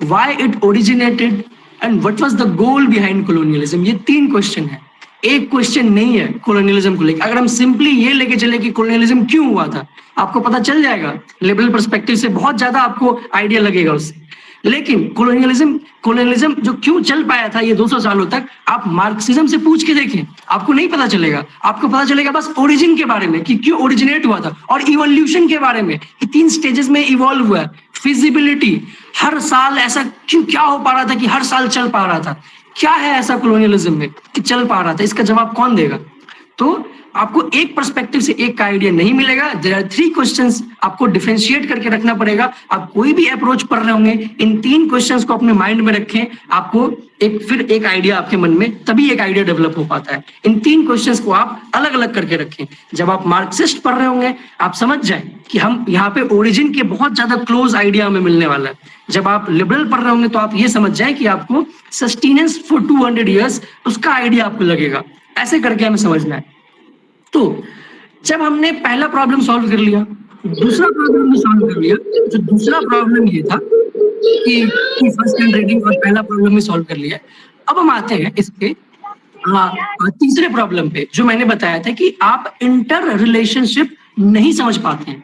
why it originated and what was the goal behind colonialism। ये तीन क्वेश्चन है, एक क्वेश्चन नहीं है colonialism को लेकर। अगर हम सिंपली ये लेके चले कि colonialism क्यों हुआ था, आपको पता चल जाएगा, लिबरल पर्सपेक्टिव से बहुत ज्यादा आपको आइडिया लगेगा उससे। लेकिन colonialism जो क्यों चल पाया था ये 200 सालों तक, आप मार्क्सिज्म से पूछ के देखें, आपको नहीं पता चलेगा। आपको पता चलेगा बस ओरिजिन के बारे में कि क्यों ओरिजिनेट हुआ था, और इवोल्यूशन के बारे में कि 3 स्टेजेस में इवॉल्व हुआ है। फिजिबिलिटी, हर साल ऐसा क्यों क्या हो पा रहा था कि हर साल चल पा रहा था, क्या है ऐसा colonialism में कि चल पा रहा था, इसका जवाब कौन देगा? तो आपको एक पर्सपेक्टिव से एक का आइडिया नहीं मिलेगा। देयर आर 3 क्वेश्चंस, आपको डिफरेंशिएट करके रखना पड़ेगा। आप कोई भी अप्रोच पढ़ रहे होंगे, इन 3 क्वेश्चंस को अपने माइंड में रखें, आपको एक आइडिया आपके मन में, तभी एक आइडिया डेवलप हो पाता है। इन 3 क्वेश्चंस को आप अलग अलग करके रखें। जब आप मार्क्सिस्ट पढ़ रहे होंगे, आप समझ जाए कि हम यहाँ पे ओरिजिन के बहुत ज्यादा क्लोज आइडिया हमें मिलने वाला है। जब आप लिबरल पढ़ रहे होंगे तो आप ये समझ जाए कि आपको सस्टेनेंस फॉर 200 ईयर्स उसका आइडिया आपको लगेगा। ऐसे करके हमें समझना है। तो जब हमने पहला प्रॉब्लम सॉल्व कर लिया, दूसरा प्रॉब्लम भी सॉल्व कर लिया। जो दूसरा प्रॉब्लम ये था कि फर्स्ट हैंड रीडिंग, और पहला प्रॉब्लम भी सॉल्व कर लिया। अब हम आते हैं इसके तीसरे प्रॉब्लम पे, जो मैंने बताया था कि आप इंटर रिलेशनशिप नहीं समझ पाते हैं।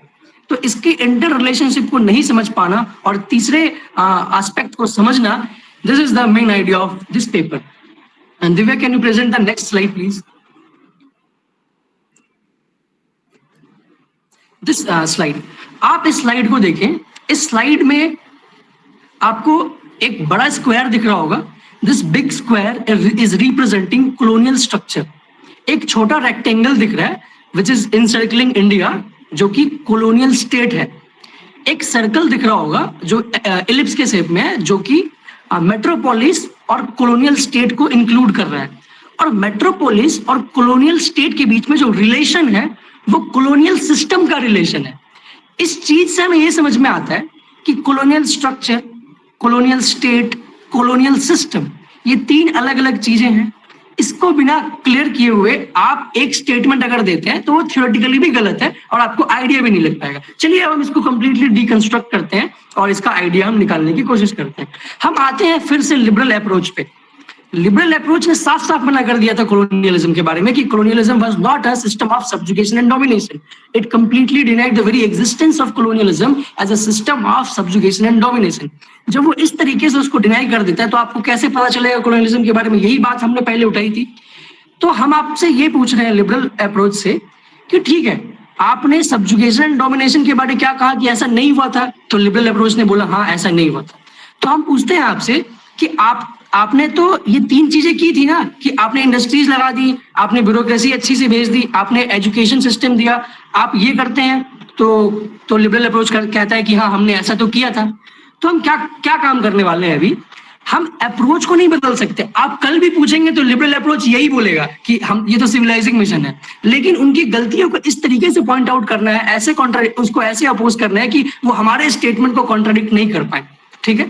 तो इसके इंटर रिलेशनशिप को नहीं समझ पाना और तीसरे एस्पेक्ट को समझना, this is the main idea of this paper. And Divya, can you present the next slide please? This slide, आप इस स्लाइड को देखें। इस स्लाइड में आपको एक बड़ा स्क्वायर दिख रहा होगा। This big square is representing colonial structure. एक छोटा रेक्टेंगल दिख रहा है विच इज इनसर्कलिंग इंडिया, जो कि कॉलोनियल स्टेट है। एक सर्कल दिख रहा होगा जो एलिप्स के शेप में है, जो कि मेट्रोपोलिस और कॉलोनियल स्टेट को इंक्लूड कर रहा है। और मेट्रोपोलिस और कॉलोनियल स्टेट के बीच में जो रिलेशन है वो कॉलोनियल सिस्टम का रिलेशन है। इस चीज से हमें ये समझ में आता है कि colonial structure, colonial state, colonial system, ये 3 अलग अलग चीजें हैं। इसको बिना क्लियर किए हुए आप एक स्टेटमेंट अगर देते हैं तो वो थियोरेटिकली भी गलत है और आपको आइडिया भी नहीं लग पाएगा। चलिए अब हम इसको कंप्लीटली डिकंस्ट्रक्ट करते हैं और इसका आइडिया हम निकालने की कोशिश करते हैं। हम आते हैं फिर से लिबरल अप्रोच पे। लिबरल अप्रोच ने साफ साफ मना कर दिया था कॉलोनियलिज्म के बारे में कि colonialism was not a system of subjugation and domination. It completely denied the very existence of colonialism as a system of subjugation and domination. जब वो इस तरीके से उसको डिनाई कर देता है तो आपको कैसे पता चलेगा कॉलोनियलिज्म के बारे में? यही बात हमने पहले उठाई थी। तो हम आपसे ये पूछ रहे हैं लिबरल अप्रोच से कि ठीक है, आपने सब्जुगेशन डोमिनेशन के बारे में क्या कहा कि ऐसा नहीं हुआ था, तो लिबरल अप्रोच ने बोला हाँ ऐसा नहीं हुआ था। तो हम पूछते हैं आपसे कि आपने तो ये 3 चीजें की थी ना, कि आपने इंडस्ट्रीज लगा दी, आपने ब्यूरोक्रेसी अच्छी से भेज दी, आपने एजुकेशन सिस्टम दिया, आप ये करते हैं, तो लिबरल अप्रोच कहता है कि हाँ हमने ऐसा तो किया था। तो हम क्या क्या काम करने वाले हैं अभी? हम अप्रोच को नहीं बदल सकते। आप कल भी पूछेंगे तो लिबरल अप्रोच यही बोलेगा कि हम ये तो सिविलाइजिंग मिशन है, लेकिन उनकी गलतियों को इस तरीके से पॉइंट आउट करना है, ऐसे उसको ऐसे अपोज करना है कि वो हमारे स्टेटमेंट को कॉन्ट्राडिक्ट नहीं कर पाए। ठीक है,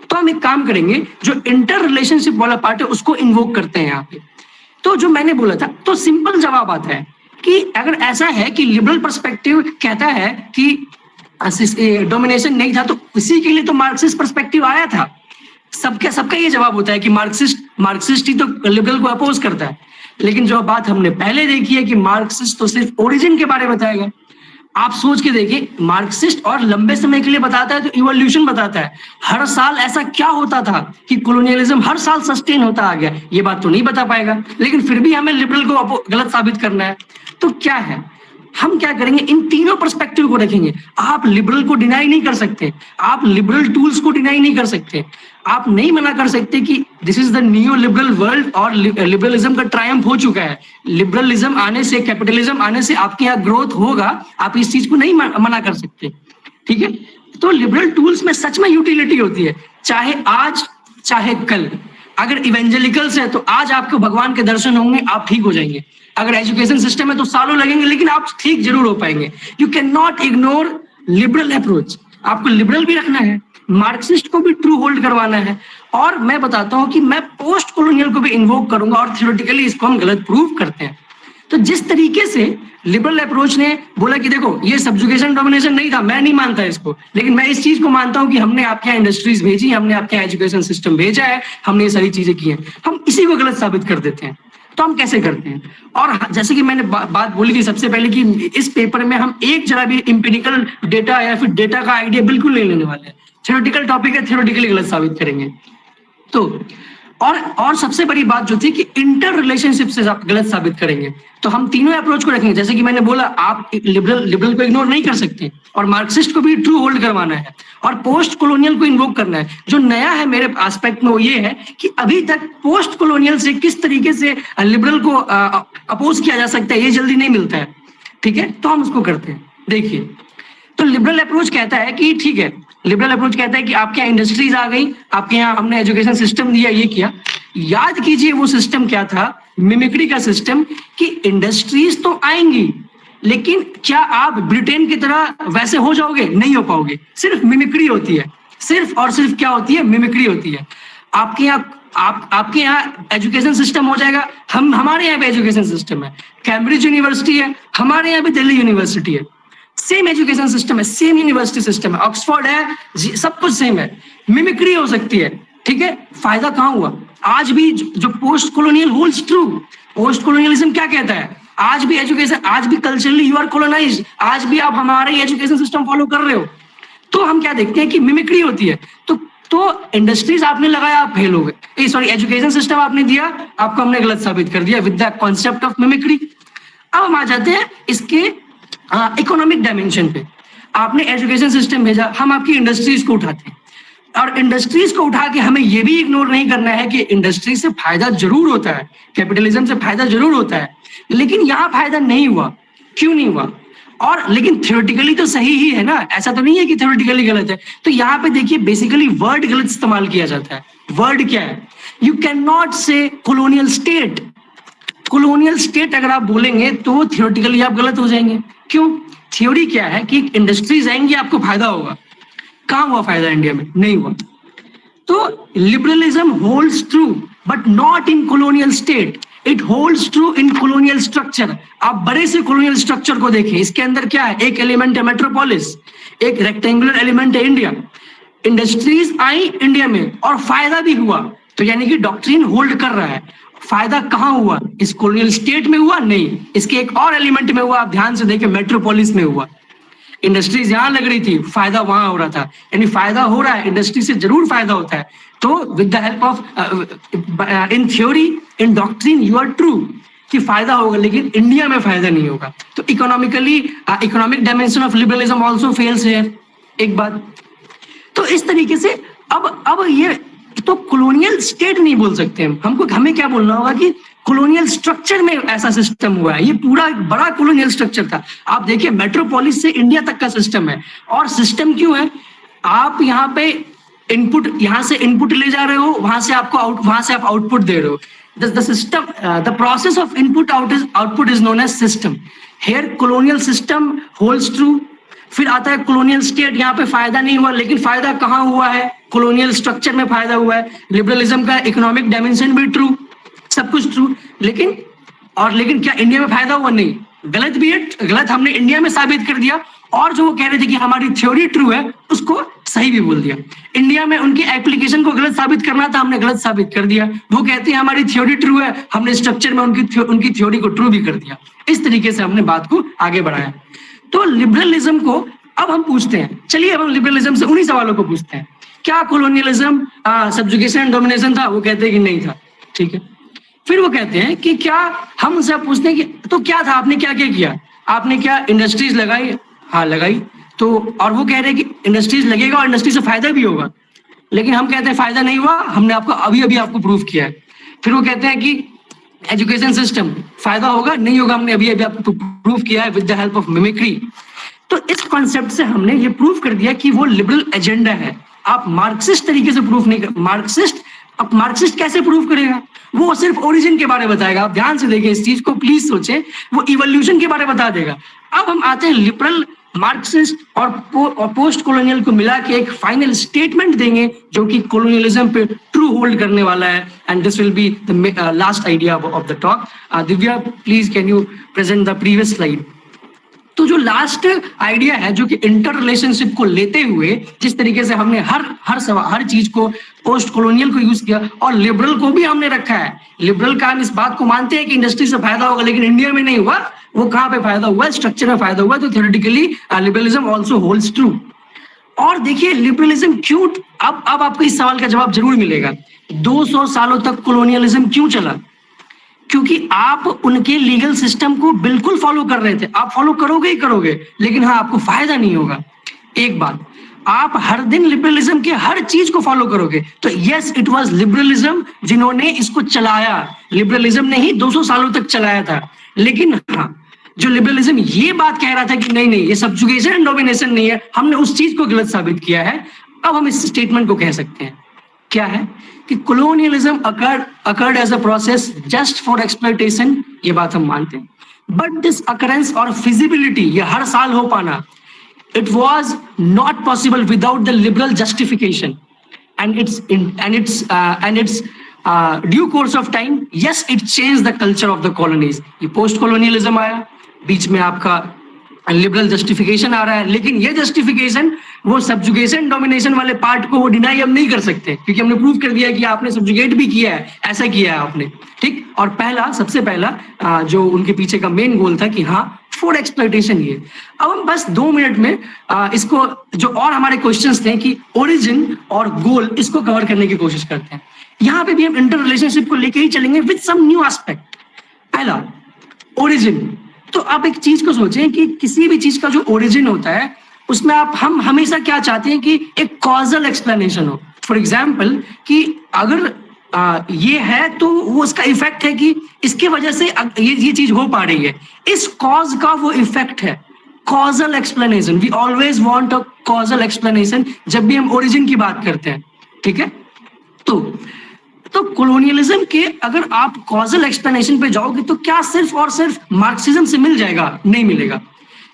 तो हम एक काम करेंगे, जो इंटर रिलेशनशिप वाला पार्ट है उसको इन्वोक करते हैं यहाँ पे। तो जो मैंने बोला था, तो सिंपल जवाब आता है कि अगर ऐसा है कि लिबरल पर्सपेक्टिव कहता है कि डोमिनेशन नहीं था, तो इसी के लिए तो मार्क्सिस्ट पर्सपेक्टिव आया था। सबका ये जवाब होता है कि मार्क्सिस्ट ही तो लिबरल को अपोज करता है। लेकिन जो बात हमने पहले देखी है कि मार्क्सिस्ट तो सिर्फ ओरिजिन के बारे में बताएगा। आप सोच के देखिए, मार्क्सिस्ट और लंबे समय के लिए बताता है तो इवोल्यूशन बताता है। हर साल ऐसा क्या होता था कि कॉलोनियलिज्म हर साल सस्टेन होता आ गया, ये बात तो नहीं बता पाएगा, लेकिन फिर भी हमें लिबरल को गलत साबित करना है। तो क्या है, हम क्या करेंगे, इन तीनों पर्सपेक्टिव को रखेंगे। आप लिबरल को डिनाई नहीं कर सकते, आप लिबरल टूल्स को डिनाई नहीं कर सकते, आप नहीं मना कर सकते कि this is the new liberal world और लिबरलिज्म का ट्रायम्फ हो चुका है। लिबरलिज्म आने से, कैपिटलिज्म आने से आपके यहाँ ग्रोथ होगा, आप इस चीज को नहीं मना कर सकते। ठीक है, तो लिबरल टूल्स में सच में यूटिलिटी होती है, चाहे आज चाहे कल। अगर इवेंजेलिकल्स है तो आज आपको भगवान के दर्शन होंगे, आप ठीक हो जाएंगे। अगर एजुकेशन सिस्टम है तो सालों लगेंगे, लेकिन आप ठीक जरूर हो पाएंगे। You can not ignore liberal approach. आपको लिबरल भी रखना है, मार्क्सिस्ट को भी ट्रू होल्ड करवाना है, और मैं बताता हूं कि मैं पोस्ट कॉलोनियल को भी इन्वोक करूंगा, और थियोरेटिकली इसको हम गलत प्रूव करते हैं। तो जिस तरीके से लिबरल अप्रोच ने बोला कि देखो ये सब्जुगेशन डोमिनेशन नहीं था, मैं नहीं मानता इसको, लेकिन मैं इस चीज को मानता हूं कि हमने आपके यहाँ इंडस्ट्रीज भेजी, हमने आपके यहाँ एजुकेशन सिस्टम भेजा है, हमने ये सारी चीजें की हैं, हम इसी को गलत साबित कर देते हैं। तो हम कैसे करते हैं? और जैसे कि मैंने बात बोली थी सबसे पहले कि इस पेपर में हम एक जरा भी इंपेरिकल डेटा या फिर डेटा का आइडिया बिल्कुल नहीं लेने वाले हैं। थ्योरेटिकल टॉपिक है, थ्योरेटिकली गलत साबित करेंगे। तो और सबसे बड़ी बात जो थी कि इंटर रिलेशनशिप से आप गलत साबित करेंगे। तो हम तीनों अप्रोच को रखेंगे, जैसे कि मैंने बोला, आप लिबरल को इग्नोर नहीं कर सकते, और मार्क्सिस्ट को भी ट्रू होल्ड करवाना है, और पोस्ट कॉलोनियल को इन्वोक करना है। जो नया है मेरे एस्पेक्ट में वो ये है कि अभी तक पोस्ट कॉलोनियल से किस तरीके से लिबरल को अपोज किया जा सकता है, ये जल्दी नहीं मिलता है। ठीक है, तो हम उसको करते हैं। देखिए, तो लिबरल अप्रोच कहता है कि ठीक है, लिबरल अप्रोच कहता है कि आपके यहाँ इंडस्ट्रीज आ गई, आपके यहाँ हमने एजुकेशन सिस्टम दिया, ये किया। याद कीजिए वो सिस्टम क्या था, मिमिक्री का सिस्टम, कि इंडस्ट्रीज तो आएंगी, लेकिन क्या आप ब्रिटेन की तरह वैसे हो जाओगे? नहीं हो पाओगे। सिर्फ मिमिक्री होती है, सिर्फ और सिर्फ क्या होती है? मिमिक्री होती है। आपके यहाँ एजुकेशन सिस्टम हो जाएगा, हमारे यहाँ पे एजुकेशन सिस्टम है, कैम्ब्रिज यूनिवर्सिटी है, हमारे यहाँ पे दिल्ली यूनिवर्सिटी है, सेम एजुकेशन सिस्टम है, सेम यूनिवर्सिटी सिस्टम है, ऑक्सफोर्ड है, सब कुछ सेम है। मिमिक्री हो सकती है, ठीक है। फायदा कहाँ हुआ? आज भी जो post colonial holds true. Post colonialism क्या कहता है? आज भी एजुकेशन, आज भी कल्चरली यू आर कॉलोनाइज्ड, आज भी आप हमारे एजुकेशन सिस्टम फॉलो कर रहे हो। तो हम क्या देखते हैं कि मिमिक्री होती है। तो इंडस्ट्रीज आपने लगाया, आप फेल हो गए। सॉरी, एजुकेशन सिस्टम आपने दिया, आपको हमने गलत साबित कर दिया with the concept of mimicry. अब हम आ जाते हैं इसके इकोनॉमिक डायमेंशन पे। आपने एजुकेशन सिस्टम भेजा, हम आपकी इंडस्ट्रीज को उठाते हैं, और इंडस्ट्रीज को उठा के हमें ये भी इग्नोर नहीं करना है कि इंडस्ट्री से फायदा जरूर होता है, कैपिटलिज्म से फायदा जरूर होता है, लेकिन यहाँ फायदा नहीं हुआ। क्यों नहीं हुआ? और लेकिन थ्योरेटिकली तो सही ही है ना, ऐसा तो नहीं है कि थ्योरेटिकली गलत है। तो यहाँ पे देखिए, बेसिकली वर्ड गलत इस्तेमाल किया जाता है। वर्ड क्या है? यू कैन नॉट से कॉलोनियल स्टेट। कॉलोनियल स्टेट अगर आप बोलेंगे तो थियोरेटिकली आप गलत हो जाएंगे। क्यों? थ्योरी क्या है कि इंडस्ट्रीज आएंगी, आपको फायदा होगा। कहाँ हुआ फायदा? इंडिया में नहीं हुआ। तो liberalism holds true but not in colonial state, it holds true in colonial structure. आप बड़े से कॉलोनियल स्ट्रक्चर को देखें, इसके अंदर क्या है? एक एलिमेंट है मेट्रोपोलिस, एक रेक्टेंगुलर एलिमेंट है इंडिया। इंडस्ट्रीज आई इंडिया में और फायदा भी हुआ, तो यानी कि डॉक्ट्रिन होल्ड कर रहा है। फायदा कहाँ हुआ? इस कॉलोनियल स्टेट में हुआ? नहीं, इसके एक और एलिमेंट में हुआ। आप ध्यान से देखें, मेट्रोपोलिस में हुआ। इंडस्ट्रीज यहां लग रही थी, फायदा वहां हो रहा था। यानी फायदा हो रहा है, इंडस्ट्री से जरूर फायदा होता है। तो with the help of in theory, in doctrine you are true. कि फायदा होगा, लेकिन इंडिया में फायदा नहीं होगा। तो economically economic dimension of liberalism also fails here, एक बात। तो इस तरीके से अब ये तो कॉलोनियल स्टेट नहीं बोल सकते हम, हमें क्या बोलना होगा कि कॉलोनियल स्ट्रक्चर में ऐसा सिस्टम हुआ है। ये पूरा एक बड़ा कॉलोनियल स्ट्रक्चर था। आप देखिए मेट्रोपोलिस से इंडिया तक का सिस्टम है। और सिस्टम क्यों है? आप यहाँ पे इनपुट, यहाँ से इनपुट ले जा रहे हो, वहां से आप आउटपुट दे रहे हो। The system, the process of input output is known as system. Here colonial system holds true. फिर आता है कॉलोनियल स्टेट, यहाँ पे फायदा नहीं हुआ, लेकिन फायदा कहाँ हुआ है? कॉलोनियल स्ट्रक्चर में फायदा हुआ है। लिबरलिज्म का इकोनॉमिक डायमेंशन भी ट्रू, सब कुछ ट्रू, लेकिन क्या इंडिया में फायदा हुआ? नहीं, गलत भी है, गलत हमने इंडिया में साबित कर दिया। और जो वो कह रहे थे कि हमारी थ्योरी ट्रू है, उसको सही भी बोल दिया। इंडिया में उनकी एप्लीकेशन को गलत साबित करना था, हमने गलत साबित कर दिया। वो कहते हैं हमारी थ्योरी ट्रू है, हमने स्ट्रक्चर में उनकी थ्योरी को ट्रू भी कर दिया। इस तरीके से हमने बात को आगे बढ़ाया। तो लिबरलिज्म को अब हम पूछते हैं, चलिए अब हम लिबरलिज्म से उन्हीं सवालों को पूछते हैं। क्या कॉलोनियलिज्म सब्जुगेशन एंड डोमिनेशन था? वो कहते हैं कि नहीं था, ठीक है। फिर वो कहते हैं कि क्या, हम उनसे पूछते हैं कि तो क्या था, आपने क्या क्या किया? आपने क्या इंडस्ट्रीज लगाई? हाँ लगाई। तो और वो कह रहे हैं कि इंडस्ट्रीज लगेगा और इंडस्ट्री से फायदा भी होगा, लेकिन हम कहते हैं फायदा नहीं हुआ, हमने अभी आपको प्रूफ किया है। फिर वो कहते हैं कि एजुकेशन सिस्टम फायदा होगा, नहीं होगा, हमने अभी आपको प्रूफ किया है with the help of mimicry. तो इस कॉन्सेप्ट से हमने ये प्रूफ कर दिया कि वो लिबरल एजेंडा है। आप मार्क्सिस्ट तरीके से प्रूफ नहीं कर, मार्क्सिस्ट कैसे प्रूफ करेगा? वो सिर्फ ओरिजिन के बारे में बताएगा। आप ध्यान से देखिए इस चीज को, प्लीज सोचे, वो इवोल्यूशन के बारे में बता देगा। अब हम आते हैं लिबरल, मार्क्सिस्ट और पोस्ट कॉलोनियल को मिला के एक फाइनल स्टेटमेंट देंगे जो कि कॉलोनियलिज्म पे ट्रू होल्ड करने वाला है। And this will be the last idea of the talk. Divya please can you present the previous slide. तो जो लास्ट आइडिया है, जो कि इंटर रिलेशनशिप को लेते हुए जिस तरीके से हमने हर चीज को पोस्ट कॉलोनियल को यूज किया, और लिबरल को भी हमने रखा है। लिबरल का हम इस बात को मानते हैं कि इंडस्ट्री से फायदा होगा, लेकिन इंडिया में नहीं हुआ। वो कहाँ पे फायदा हुआ? स्ट्रक्चर में फायदा हुआ। तो theoretically liberalism also holds true. और देखिए लिबरलिज्म क्यों, अब आपको इस सवाल का जवाब जरूर मिलेगा। 200 सालों तक कॉलोनियलिज्म क्यों चला? क्योंकि आप उनके लीगल सिस्टम को बिल्कुल फॉलो कर रहे थे। आप फॉलो करोगे ही करोगे, लेकिन हाँ आपको फायदा नहीं होगा। एक बात, आप हर दिन लिबरलिज्म के हर चीज को फॉलो करोगे। तो यस, इट वाज लिबरलिज्म जिन्होंने इसको चलाया। लिबरलिज्म ने ही 200 सालों तक चलाया था। लेकिन हाँ, जो लिबरलिज्म ये बात कह रहा था कि नहीं नहीं, ये सब्जुगेशन एंड डोमिनेशन नहीं है, हमने उस चीज को गलत साबित किया है। अब हम इस स्टेटमेंट को कह सकते हैं, क्या है कि colonialism occurred as a process just for exploitation, ये बात हम मानते हैं। बट दिस occurrence और feasibility, ये हर साल हो पाना, it was not possible without the liberal justification and its due course of time, yes, it changed the culture of the colonies। ये post colonialism आया, बीच में आपका लिबरल जस्टिफिकेशन आ रहा है, लेकिन ये जस्टिफिकेशन वो सब्जुगेशन डोमिनेशन वाले पार्ट को वो डिनाई हम नहीं कर सकते, क्योंकि हमने प्रूव कर दिया है कि आपने सब्जुगेट भी किया है, ऐसा किया है आपने, ठीक। और सबसे पहला जो उनके पीछे का मेन गोल था कि हाँ फूड एक्सप्लॉयटेशन। ये अब हम बस 2 मिनट में इसको, जो और हमारे क्वेश्चंस थे कि ओरिजिन और गोल, इसको कवर करने की कोशिश करते हैं। यहाँ पे भी हम इंटर रिलेशनशिप को लेके ही चलेंगे विद सम न्यू एस्पेक्ट। पहला, ओरिजिन। तो आप एक चीज को सोचें कि किसी भी चीज का जो ओरिजिन होता है उसमें हम हमेशा क्या चाहते हैं कि एक कॉजल एक्सप्लेनेशन हो। फॉर एग्जाम्पल कि अगर ये है तो वो उसका इफेक्ट है कि इसके वजह से ये चीज हो पा रही है, इस कॉज का वो इफेक्ट है। Causal explanation, we always want a causal explanation जब भी हम ओरिजिन की बात करते हैं, ठीक है। तो कॉलोनियलिज्म के अगर आप कॉजल एक्सप्लेनेशन पे जाओगे तो क्या सिर्फ और सिर्फ मार्क्सिज्म से मिल जाएगा? नहीं मिलेगा।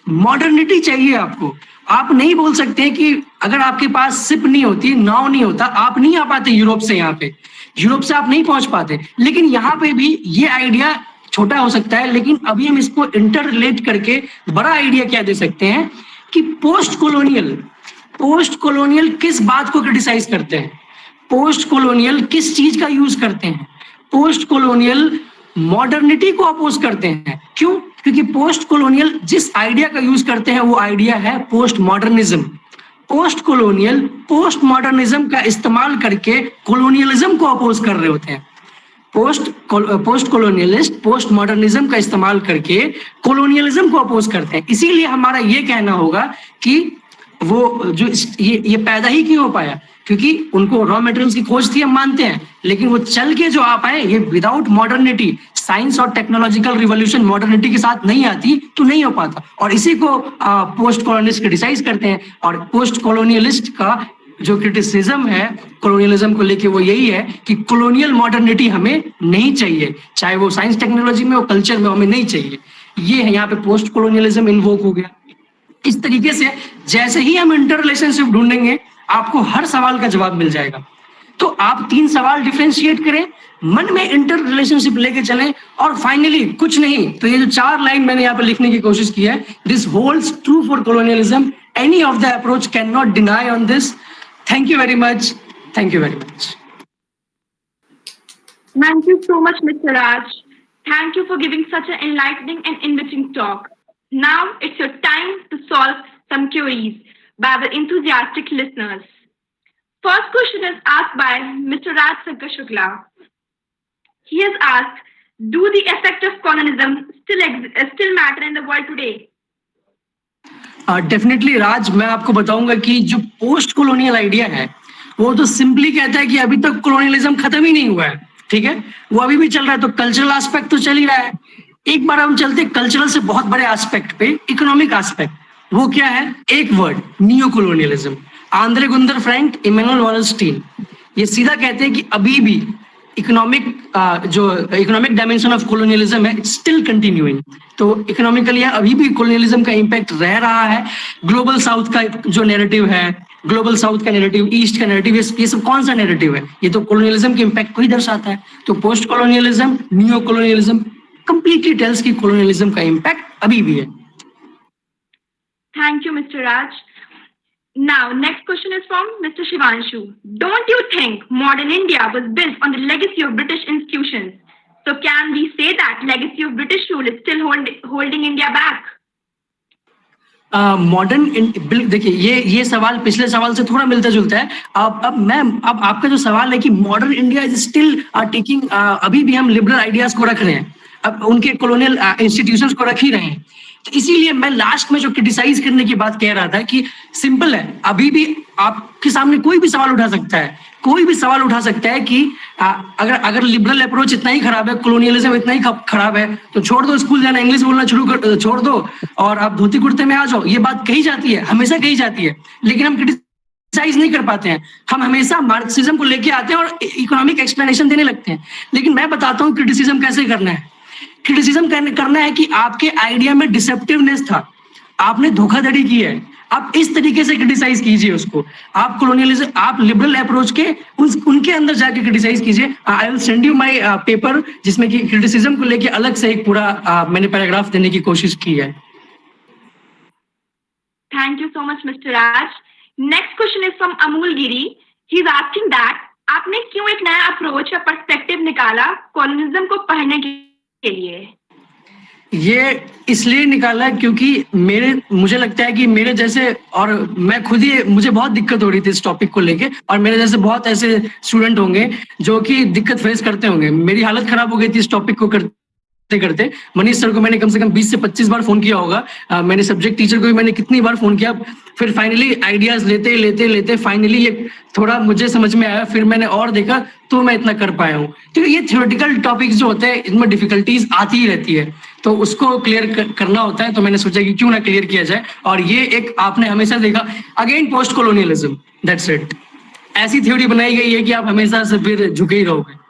मॉडर्निटी चाहिए आपको। आप नहीं बोल सकते कि अगर आपके पास शिप नहीं होती, नाव नहीं होता, आप नहीं आ पाते यूरोप से, यहाँ पे यूरोप से आप नहीं पहुंच पाते। लेकिन यहाँ पे भी ये आइडिया छोटा हो सकता है, लेकिन अभी हम इसको इंटर रिलेट करके बड़ा आइडिया क्या दे सकते हैं कि पोस्ट कॉलोनियल किस बात को क्रिटिसाइज करते हैं, पोस्ट कॉलोनियल किस चीज का यूज करते हैं। पोस्ट कॉलोनियल मॉडर्निटी को अपोज करते हैं। क्यों? क्योंकि पोस्ट कॉलोनियल जिस आइडिया का यूज करते हैं वो आइडिया है post modernism. Post colonial post modernism का इस्तेमाल करके कॉलोनियलिज्म को अपोज कर रहे होते हैं। पोस्ट कॉलोनियलिस्ट पोस्ट मॉडर्निज्म का इस्तेमाल करके कॉलोनियलिज्म को अपोज करते हैं। इसीलिए हमारा ये कहना होगा कि वो जो ये पैदा ही क्यों हो पाया, क्योंकि उनको रॉ मटेरियल्स की खोज थी, हम मानते हैं, लेकिन वो चल के जो आ पाए ये विदाउट मॉडर्निटी, साइंस और टेक्नोलॉजिकल रिवॉल्यूशन मॉडर्निटी के साथ नहीं आती तो नहीं हो पाता। और इसी को पोस्ट कॉलोनिस्ट क्रिटिसाइज करते हैं। और पोस्ट कॉलोनियलिस्ट का जो क्रिटिसिज्म है कॉलोनियलिज्म को लेके वो यही है कि कॉलोनियल मॉडर्निटी हमें नहीं चाहिए, चाहे वो साइंस टेक्नोलॉजी में हो, कल्चर में, हमें नहीं चाहिए। ये है यहाँ पे पोस्ट कॉलोनियलिज्म इन्वोक हो गया। इस तरीके से जैसे ही हम इंटर रिलेशनशिप ढूंढेंगे आपको हर सवाल का जवाब मिल जाएगा। तो आप 3 सवाल डिफरेंशिएट करें, मन में इंटर रिलेशनशिप लेके चलें, और फाइनली कुछ नहीं तो ये जो 4 लाइन मैंने यहाँ पे लिखने की कोशिश की है, this holds true for colonialism, any of the approach can not deny on this. Thank you very much. Thank you very much.
Thank you so much, Mr. Raj. Thank you for giving such an enlightening and enriching talk. Now it's your time to solve some queries by our enthusiastic listeners. First question is asked by Mr. Raj Sankar Shukla. He has asked, do the effects of colonialism still matter in the world today?
Definitely Raj, मैं आपको बताऊंगा कि जो post colonial idea है वो तो simply कहता है कि अभी तक कॉलोनियलिज्म खत्म ही नहीं हुआ है, ठीक है, वो अभी भी चल रहा है। तो कल्चरल एस्पेक्ट तो चल ही रहा है। एक बार हम चलते कल्चरल से बहुत बड़े एस्पेक्ट पे, इकोनॉमिक एस्पेक्ट। वो क्या है? एक word, neo colonialism. Andre Gunder Frank, Immanuel Wallerstein, ये सीधा कहते हैं कि अभी भी इकोनॉमिक डायमेंशन ऑफ कॉलोनियलिज्म है, इट्स स्टिल कंटिन्यूइंग। तो इकोनॉमिकली अभी भी कॉलोनियलिज्म का इम्पैक्ट रह रहा है। ग्लोबल साउथ का जो नैरेटिव है, ग्लोबल साउथ का नैरेटिव, ईस्ट का नैरेटिव, ये सब कौन सा नैरेटिव है? ये तो कॉलोनियलिज्म के इम्पैक्ट को ही दर्शाता है। तो post colonialism, new colonialism completely tells की कॉलोनियलिज्म का इम्पैक्ट अभी भी है।
Thank you mister Raj. Now, next question is from Mr. Shivanshu. Don't you think modern India was built on the legacy of British institutions? So can we say that legacy of British rule is still holding India back?
Modern देखिए, ये सवाल पिछले सवाल से थोड़ा मिलता जुलता है। अब आपका जो सवाल है कि modern India is still taking, अभी भी हम लिबरल आइडियाज को रख रहे हैं, अब उनके कॉलोनियल इंस्टीट्यूशंस को रख ही रहे हैं। तो इसीलिए मैं लास्ट में जो क्रिटिसाइज करने की बात कह रहा था कि सिंपल है, अभी भी आपके सामने कोई भी सवाल उठा सकता है, कोई भी सवाल उठा सकता है कि अगर लिबरल अप्रोच इतना ही खराब है, कॉलोनियलिज्म इतना ही खराब है, तो छोड़ दो स्कूल जाना, इंग्लिश बोलना छोड़ दो और आप धोती कुर्ते में आ जाओ। ये बात कही जाती है, हमेशा कही जाती है, लेकिन हम क्रिटिसाइज नहीं कर पाते हैं। हम हमेशा मार्क्सिज्म को लेके आते हैं और इकोनॉमिक एक्सप्लेनेशन देने लगते हैं। लेकिन मैं बताता हूँ क्रिटिसिज्म कैसे करना है। क्रिटिसिज्म करना है कि आपके आइडिया में डिसेप्टिवनेस था, आपने धोखाधड़ी की है, आप इस तरीके से क्रिटिसाइज कीजिए उसको। आप कॉलोनियलिज्म, आप लिबरल अप्रोच के उनके अंदर जाके क्रिटिसाइज कीजिए। I will send you my paper जिसमें कि क्रिटिसिज्म को लेके अलग से एक पूरा मैंने पैराग्राफ देने की कोशिश की है।
Thank you so much mister Raj. Next question is from Amul Giri. He is asking that आपने क्यों एक नया अप्रोच या पर्सपेक्टिव निकाला कॉलोनियलिज्म को पढ़ने के लिए?
ये इसलिए निकाला क्योंकि मुझे लगता है कि मेरे जैसे, और मैं खुद ही, मुझे बहुत दिक्कत हो रही थी इस टॉपिक को लेके, और मेरे जैसे बहुत ऐसे स्टूडेंट होंगे जो कि दिक्कत फेस करते होंगे। मेरी हालत खराब हो गई थी इस टॉपिक को करते। मनीष सर को मैंने कम से कम 20 से 25 बार फोन किया होगा, मैंने सब्जेक्ट टीचर को भी मैंने कितनी बार फोन किया। फिर फाइनली आइडियाज लेते फाइनली ये थोड़ा मुझे समझ में आया, फिर मैंने और देखा तो मैं इतना कर पाया हूँ। तो ये थ्योरेटिकल टॉपिक्स जो होते हैं इनमें डिफिकल्टीज आती ही रहती है, तो उसको क्लियर करना होता है। तो मैंने सोचा कि क्यों ना क्लियर किया जाए, और ये एक आपने हमेशा देखा, again post colonialism, that's it. ऐसी थ्योरी बनाई गई है कि आप हमेशा से फिर झुके ही रहोगे।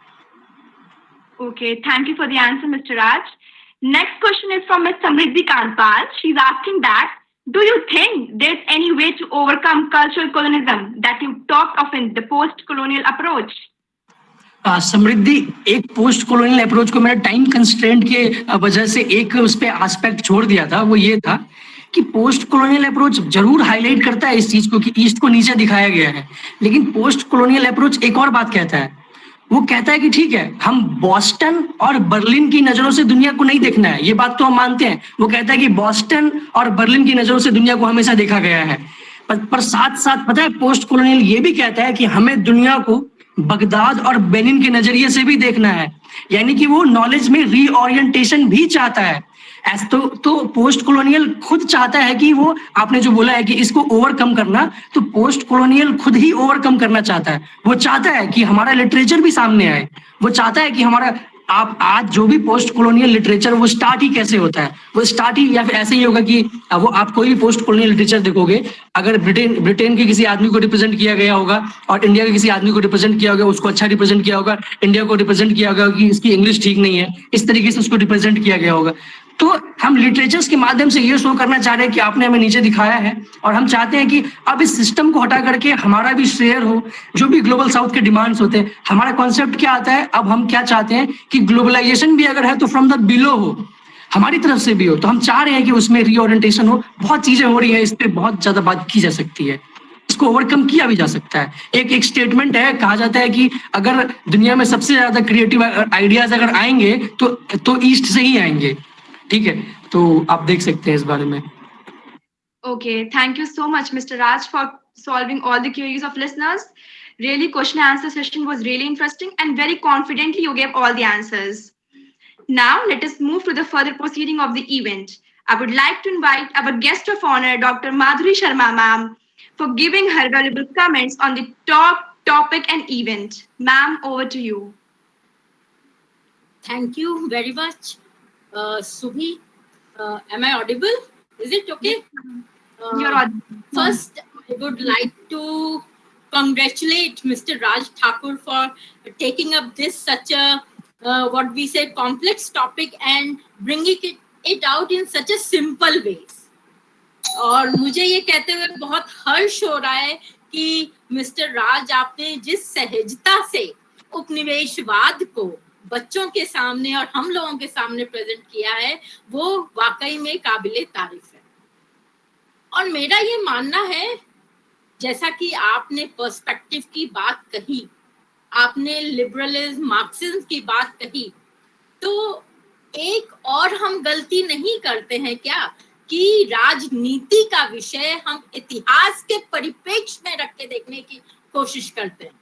Okay, thank you for the answer, Mr. Raj. Next question is from Ms. Samriddhi Kanpal. She's asking that, do you think there's any way to overcome cultural colonialism that you talked of in the post-colonial approach?
समृद्धि, एक post colonial approach को मैंने time constraint के वजह से एक उस पे aspect छोड़ दिया था। वो ये था कि पोस्ट कॉलोनियल अप्रोच जरूर हाईलाइट करता है इस चीज को कि ईस्ट को नीचे दिखाया गया है, लेकिन पोस्ट कॉलोनियल अप्रोच एक और बात कहता है। वो कहता है कि ठीक है, हम बॉस्टन और बर्लिन की नजरों से दुनिया को नहीं देखना है, ये बात तो हम मानते हैं। वो कहता है कि बॉस्टन और बर्लिन की नजरों से दुनिया को हमेशा देखा गया है, पर साथ साथ पता है पोस्ट कॉलोनियल ये भी कहता है कि हमें दुनिया को बगदाद और बेनिन के नजरिए से भी देखना है, यानी कि वो नॉलेज में रीओरिएंटेशन भी चाहता है। तो पोस्ट कॉलोनियल खुद चाहता है कि वो, आपने जो बोला है कि इसको ओवरकम करना, तो पोस्ट कॉलोनियल खुद ही ओवरकम करना चाहता है। वो चाहता है कि हमारा लिटरेचर भी सामने आए, वो चाहता है कि हमारा, आप आज जो भी पोस्ट कॉलोनियल लिटरेचर, वो स्टार्ट ही कैसे होता है, वो स्टार्ट ही या फिर ऐसे ही होगा कि वो, आप कोई भी पोस्ट कॉलोनियल लिटरेचर देखोगे, अगर ब्रिटेन के किसी आदमी को रिप्रेजेंट किया गया होगा और इंडिया के किसी आदमी को रिप्रेजेंट किया होगा, उसको अच्छा रिप्रेजेंट किया होगा, इंडिया को रिप्रेजेंट किया होगा कि इसकी इंग्लिश ठीक नहीं है, इस तरीके से उसको रिप्रेजेंट किया गया होगा। तो हम लिटरेचर्स के माध्यम से ये शो करना चाह रहे हैं कि आपने हमें नीचे दिखाया है, और हम चाहते हैं कि अब इस सिस्टम को हटा करके हमारा भी शेयर हो, जो भी ग्लोबल साउथ के डिमांड्स होते हैं। हमारा कॉन्सेप्ट क्या आता है, अब हम क्या चाहते हैं कि ग्लोबलाइजेशन भी अगर है तो फ्रॉम द बिलो हो, हमारी तरफ से भी हो। तो हम चाह रहे हैं कि उसमें रीओरिएंटेशन हो। बहुत चीजें हो रही है, इस पर बहुत ज्यादा बात की जा सकती है, इसको ओवरकम किया भी जा सकता है। एक स्टेटमेंट है, कहा जाता है कि अगर दुनिया में सबसे ज्यादा क्रिएटिव आइडियाज अगर आएंगे तो ईस्ट से ही आएंगे। ठीक है, तो आप देख सकते हैं इस बारे में।
Okay, thank you so much, Mr. Raj, for solving all the queries of listeners. Really, question and answer session was really interesting and very confidently you gave all the answers. Now, let us move to the further proceeding of the event. I would like to invite our guest of honor, Dr. Madhuri Sharma, ma'am, for giving her valuable comments on the topic and event. Ma'am, over to you.
Thank you very much, Subhi. Am I audible? Is it okay?
You're audible.
First, I would like to congratulate Mr. Raj Thakur for taking up this such a what we say complex topic and bringing it out in such a simple ways. और मुझे ये कहते हुए बहुत हर्ष हो रहा है कि मिस्टर राज, आपने जिस सहजता से उपनिवेशवाद को बच्चों के सामने और हम लोगों के सामने प्रेजेंट किया है, वो वाकई में काबिले तारीफ है। और मेरा ये मानना है, जैसा कि आपने पर्सपेक्टिव की बात कही, आपने लिबरलिज्म मार्क्सिज्म की बात कही, तो एक और हम गलती नहीं करते हैं क्या कि राजनीति का विषय हम इतिहास के परिप्रेक्ष्य में रख के देखने की कोशिश करते हैं।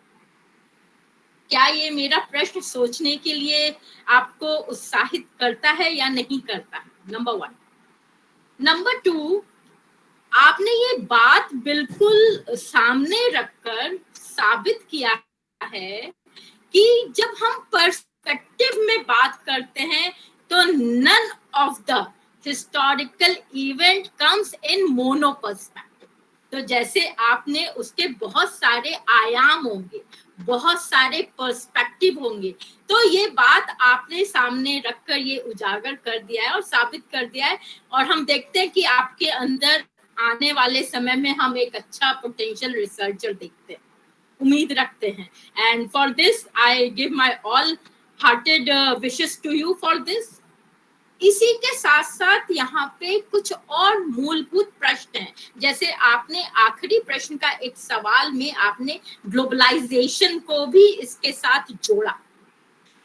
क्या ये मेरा प्रश्न सोचने के लिए आपको उत्साहित करता है या नहीं करता है? नंबर 1। नंबर 2, आपने ये बात बिल्कुल सामने रखकर साबित किया है कि जब हम पर्सपेक्टिव में बात करते हैं तो none of the historical event comes in mono perspective. तो जैसे आपने उसके बहुत सारे आयाम होंगे, बहुत सारे पर्सपेक्टिव होंगे, तो ये बात आपने सामने रखकर ये उजागर कर दिया है और साबित कर दिया है। और हम देखते हैं कि आपके अंदर आने वाले समय में हम एक अच्छा पोटेंशियल रिसर्चर देखते हैं, उम्मीद रखते हैं। And for this I give my all hearted wishes to you for this. इसी के साथ साथ यहाँ पे कुछ और मूलभूत प्रश्न हैं। जैसे आपने आखिरी प्रश्न का एक सवाल में आपने ग्लोबलाइजेशन को भी इसके साथ जोड़ा,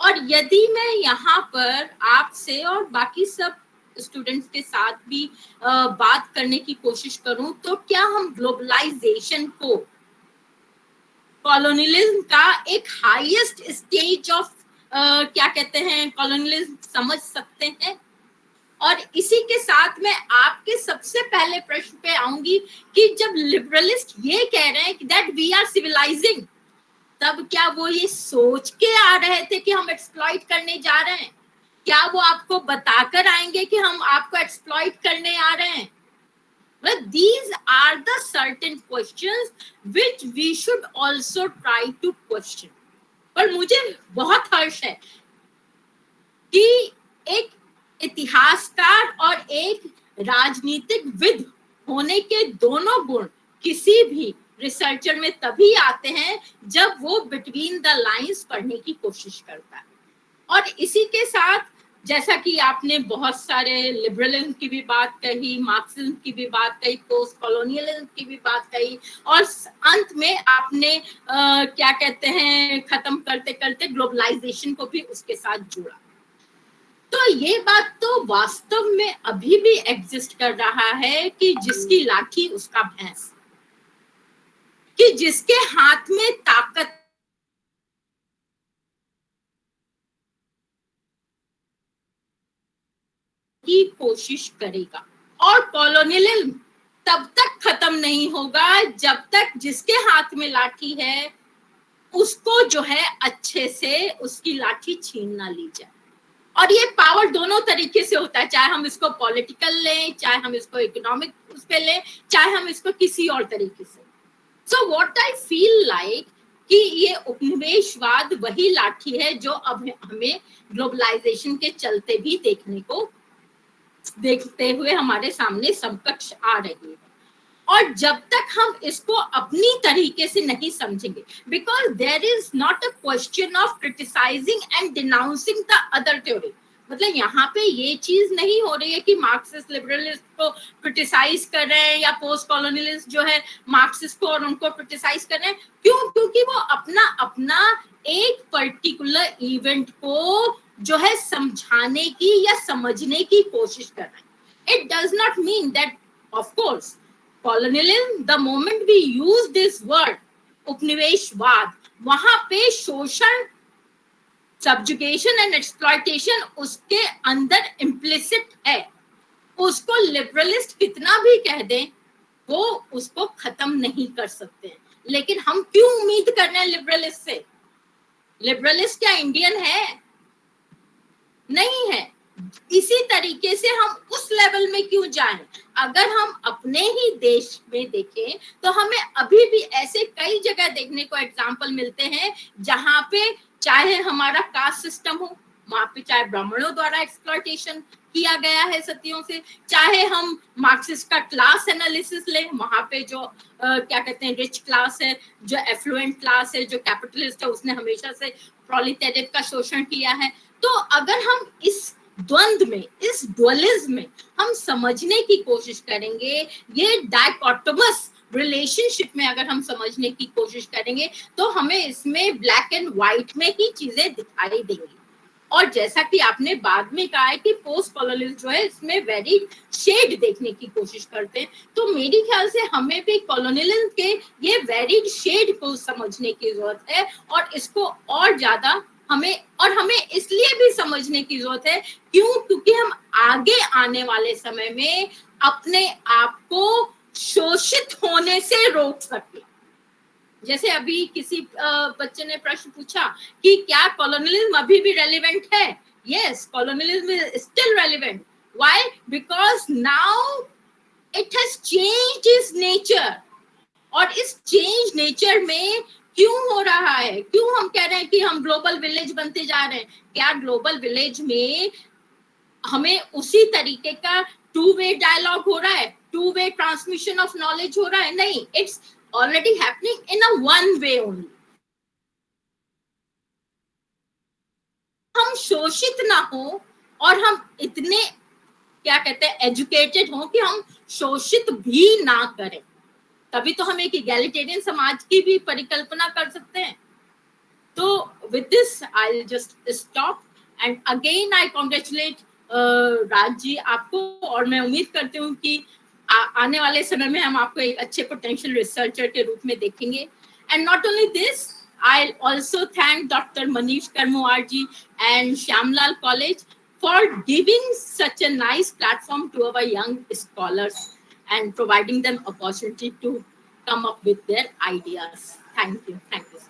और यदि मैं यहाँ पर आपसे और बाकी सब स्टूडेंट्स के साथ भी बात करने की कोशिश करूं, तो क्या हम ग्लोबलाइजेशन को कॉलोनियलिज्म का एक हाईएस्ट स्टेज ऑफ क्या कहते हैं कॉलोनियलिज्म समझ सकते हैं? और इसी के साथ मैं आपके सबसे पहले प्रश्न पे आऊंगी कि जब लिबरलिस्ट ये कह रहे हैं कि दैट वी आर सिविलाइजिंग, तब क्या वो ये सोच के आ रहे थे कि हम एक्सप्लॉइट करने जा रहे हैं? क्या वो आपको बताकर आएंगे कि हम आपको एक्सप्लॉइट करने आ रहे हैं? Well, these are the certain questions which we should also try to question. पर मुझे बहुत हर्ष है कि एक इतिहासकार और एक राजनीतिक विद होने के दोनों गुण किसी भी रिसर्चर में तभी आते हैं जब वो बिटवीन द लाइंस पढ़ने की कोशिश करता है। और इसी के साथ जैसा कि आपने बहुत सारे लिबरलिज्म की भी बात कही, मार्क्सिज्म की भी बात कही, पोस्ट कॉलोनियलिज्म की भी बात कही, और अंत में आपने क्या कहते हैं खत्म करते करते ग्लोबलाइजेशन को भी उसके साथ जोड़ा। तो ये बात तो वास्तव में अभी भी एग्जिस्ट कर रहा है कि जिसकी लाठी उसका भैंस, कि जिसके हाथ में ताकत की कोशिश करेगा। और कॉलोनियलिज्म तब तक खत्म नहीं होगा जब तक जिसके हाथ में लाठी है उसको जो है अच्छे से उसकी लाठी छीन ना ली जाए। और ये पावर दोनों तरीके से होता है, चाहे हम इसको पॉलिटिकल लें, चाहे हम इसको इकोनॉमिक उस पे लें, चाहे हम इसको किसी और तरीके से। So what I feel like कि ये उपनिवेशवाद वही लाठी है जो अब हमें ग्लोबलाइजेशन के चलते भी देखते हुए हमारे सामने समकक्ष आ रही है। और जब तक हम इसको अपनी तरीके से नहीं समझेंगे, because there is not a question of criticising and denouncing the other theory, मतलब यहाँ पे ये चीज नहीं हो रही है कि मार्क्सिस्ट लिबरलिस्ट को क्रिटिसाइज कर रहे हैं या पोस्ट कॉलोनियलिस्ट जो है मार्क्सिस्ट को और उनको क्रिटिसाइज कर रहे हैं। क्यों? क्योंकि वो अपना अपना एक पर्टिकुलर इवेंट को जो है समझाने की या समझने की कोशिश कर रहे हैं। It does not mean that of course colonialism, the moment we use this word उपनिवेशवाद, वहां पे शोषण, subjugation and exploitation उसके अंदर implicit है। उसको लिबरलिस्ट कितना भी कह दें वो उसको खत्म नहीं कर सकते। लेकिन हम क्यों उम्मीद कर रहे हैं लिबरलिस्ट से? लिबरलिस्ट क्या इंडियन है? नहीं है। इसी तरीके से हम उस लेवल में क्यों जाएं? अगर हम अपने ही देश में देखें तो हमें अभी भी ऐसे कई जगह देखने को एग्जाम्पल मिलते हैं जहां पे चाहे हमारा कास्ट सिस्टम हो, वहां पे चाहे ब्राह्मणों द्वारा एक्सप्लॉयटेशन किया गया है सतियों से, चाहे हम मार्क्सिस्ट का क्लास एनालिसिस लें, वहां पे जो क्या कहते हैं रिच क्लास है, जो एफ्लुएंट क्लास है, जो कैपिटलिस्ट है, उसने हमेशा से प्रोलेटेरिएट का शोषण किया है। तो अगर हम इस द्वंद्व में, इस डुअलिज्म में हम समझने की कोशिश करेंगे, ये डायकोटोमस रिलेशनशिप में अगर हम समझने की कोशिश करेंगे तो हमें इसमें ब्लैक एंड व्हाइट में ही चीजें दिखाई देंगी। और जैसा कि आपने बाद में कहा है कि पोस्ट कॉलोनियलिज्म जो है इसमें वेरिड शेड देखने की कोशिश करते हैं, तो मेरी ख्याल से हमें भी कॉलोनियलिज्म के ये वेरिड शेड को समझने की जरूरत है। और इसको और ज्यादा हमें इसलिए भी समझने की जरूरत है क्योंकि हम आगे आने वाले समय में अपने आप को शोषित होने से रोक सके। जैसे अभी किसी बच्चे ने प्रश्न पूछा कि क्या कॉलोनियलिज्म अभी भी रेलेवेंट है? Yes, colonialism is still relevant. Why? Because now it has changed it's nature. और इस चेंज नेचर में क्यों हो रहा है? क्यों हम कह रहे हैं कि हम ग्लोबल विलेज बनते जा रहे हैं? क्या ग्लोबल विलेज में हमें उसी तरीके का टू वे डायलॉग हो रहा है, two way transmission of knowledge हो रहा है? नहीं, it's already happening in a one way only. हम शोषित ना हो और हम इतने क्या कहते हैं एजुकेटेड हो कि हम शोषित भी ना करें, तभी तो हम एक इगैलिटेरियन समाज की भी परिकल्पना कर सकते हैं। तो with this I just stop and again I congratulate Raj ji आपको, और मैं उम्मीद करती हूँ कि आने वाले समय में हम आपको एक अच्छे पोटेंशियल रिसर्चर के रूप में देखेंगे। And not only this, I also thank doctor Manish Karmwar ji and Shyamlal college for giving such a nice platform to our young scholars and providing them opportunity to come up with their ideas. Thank you. Thank you.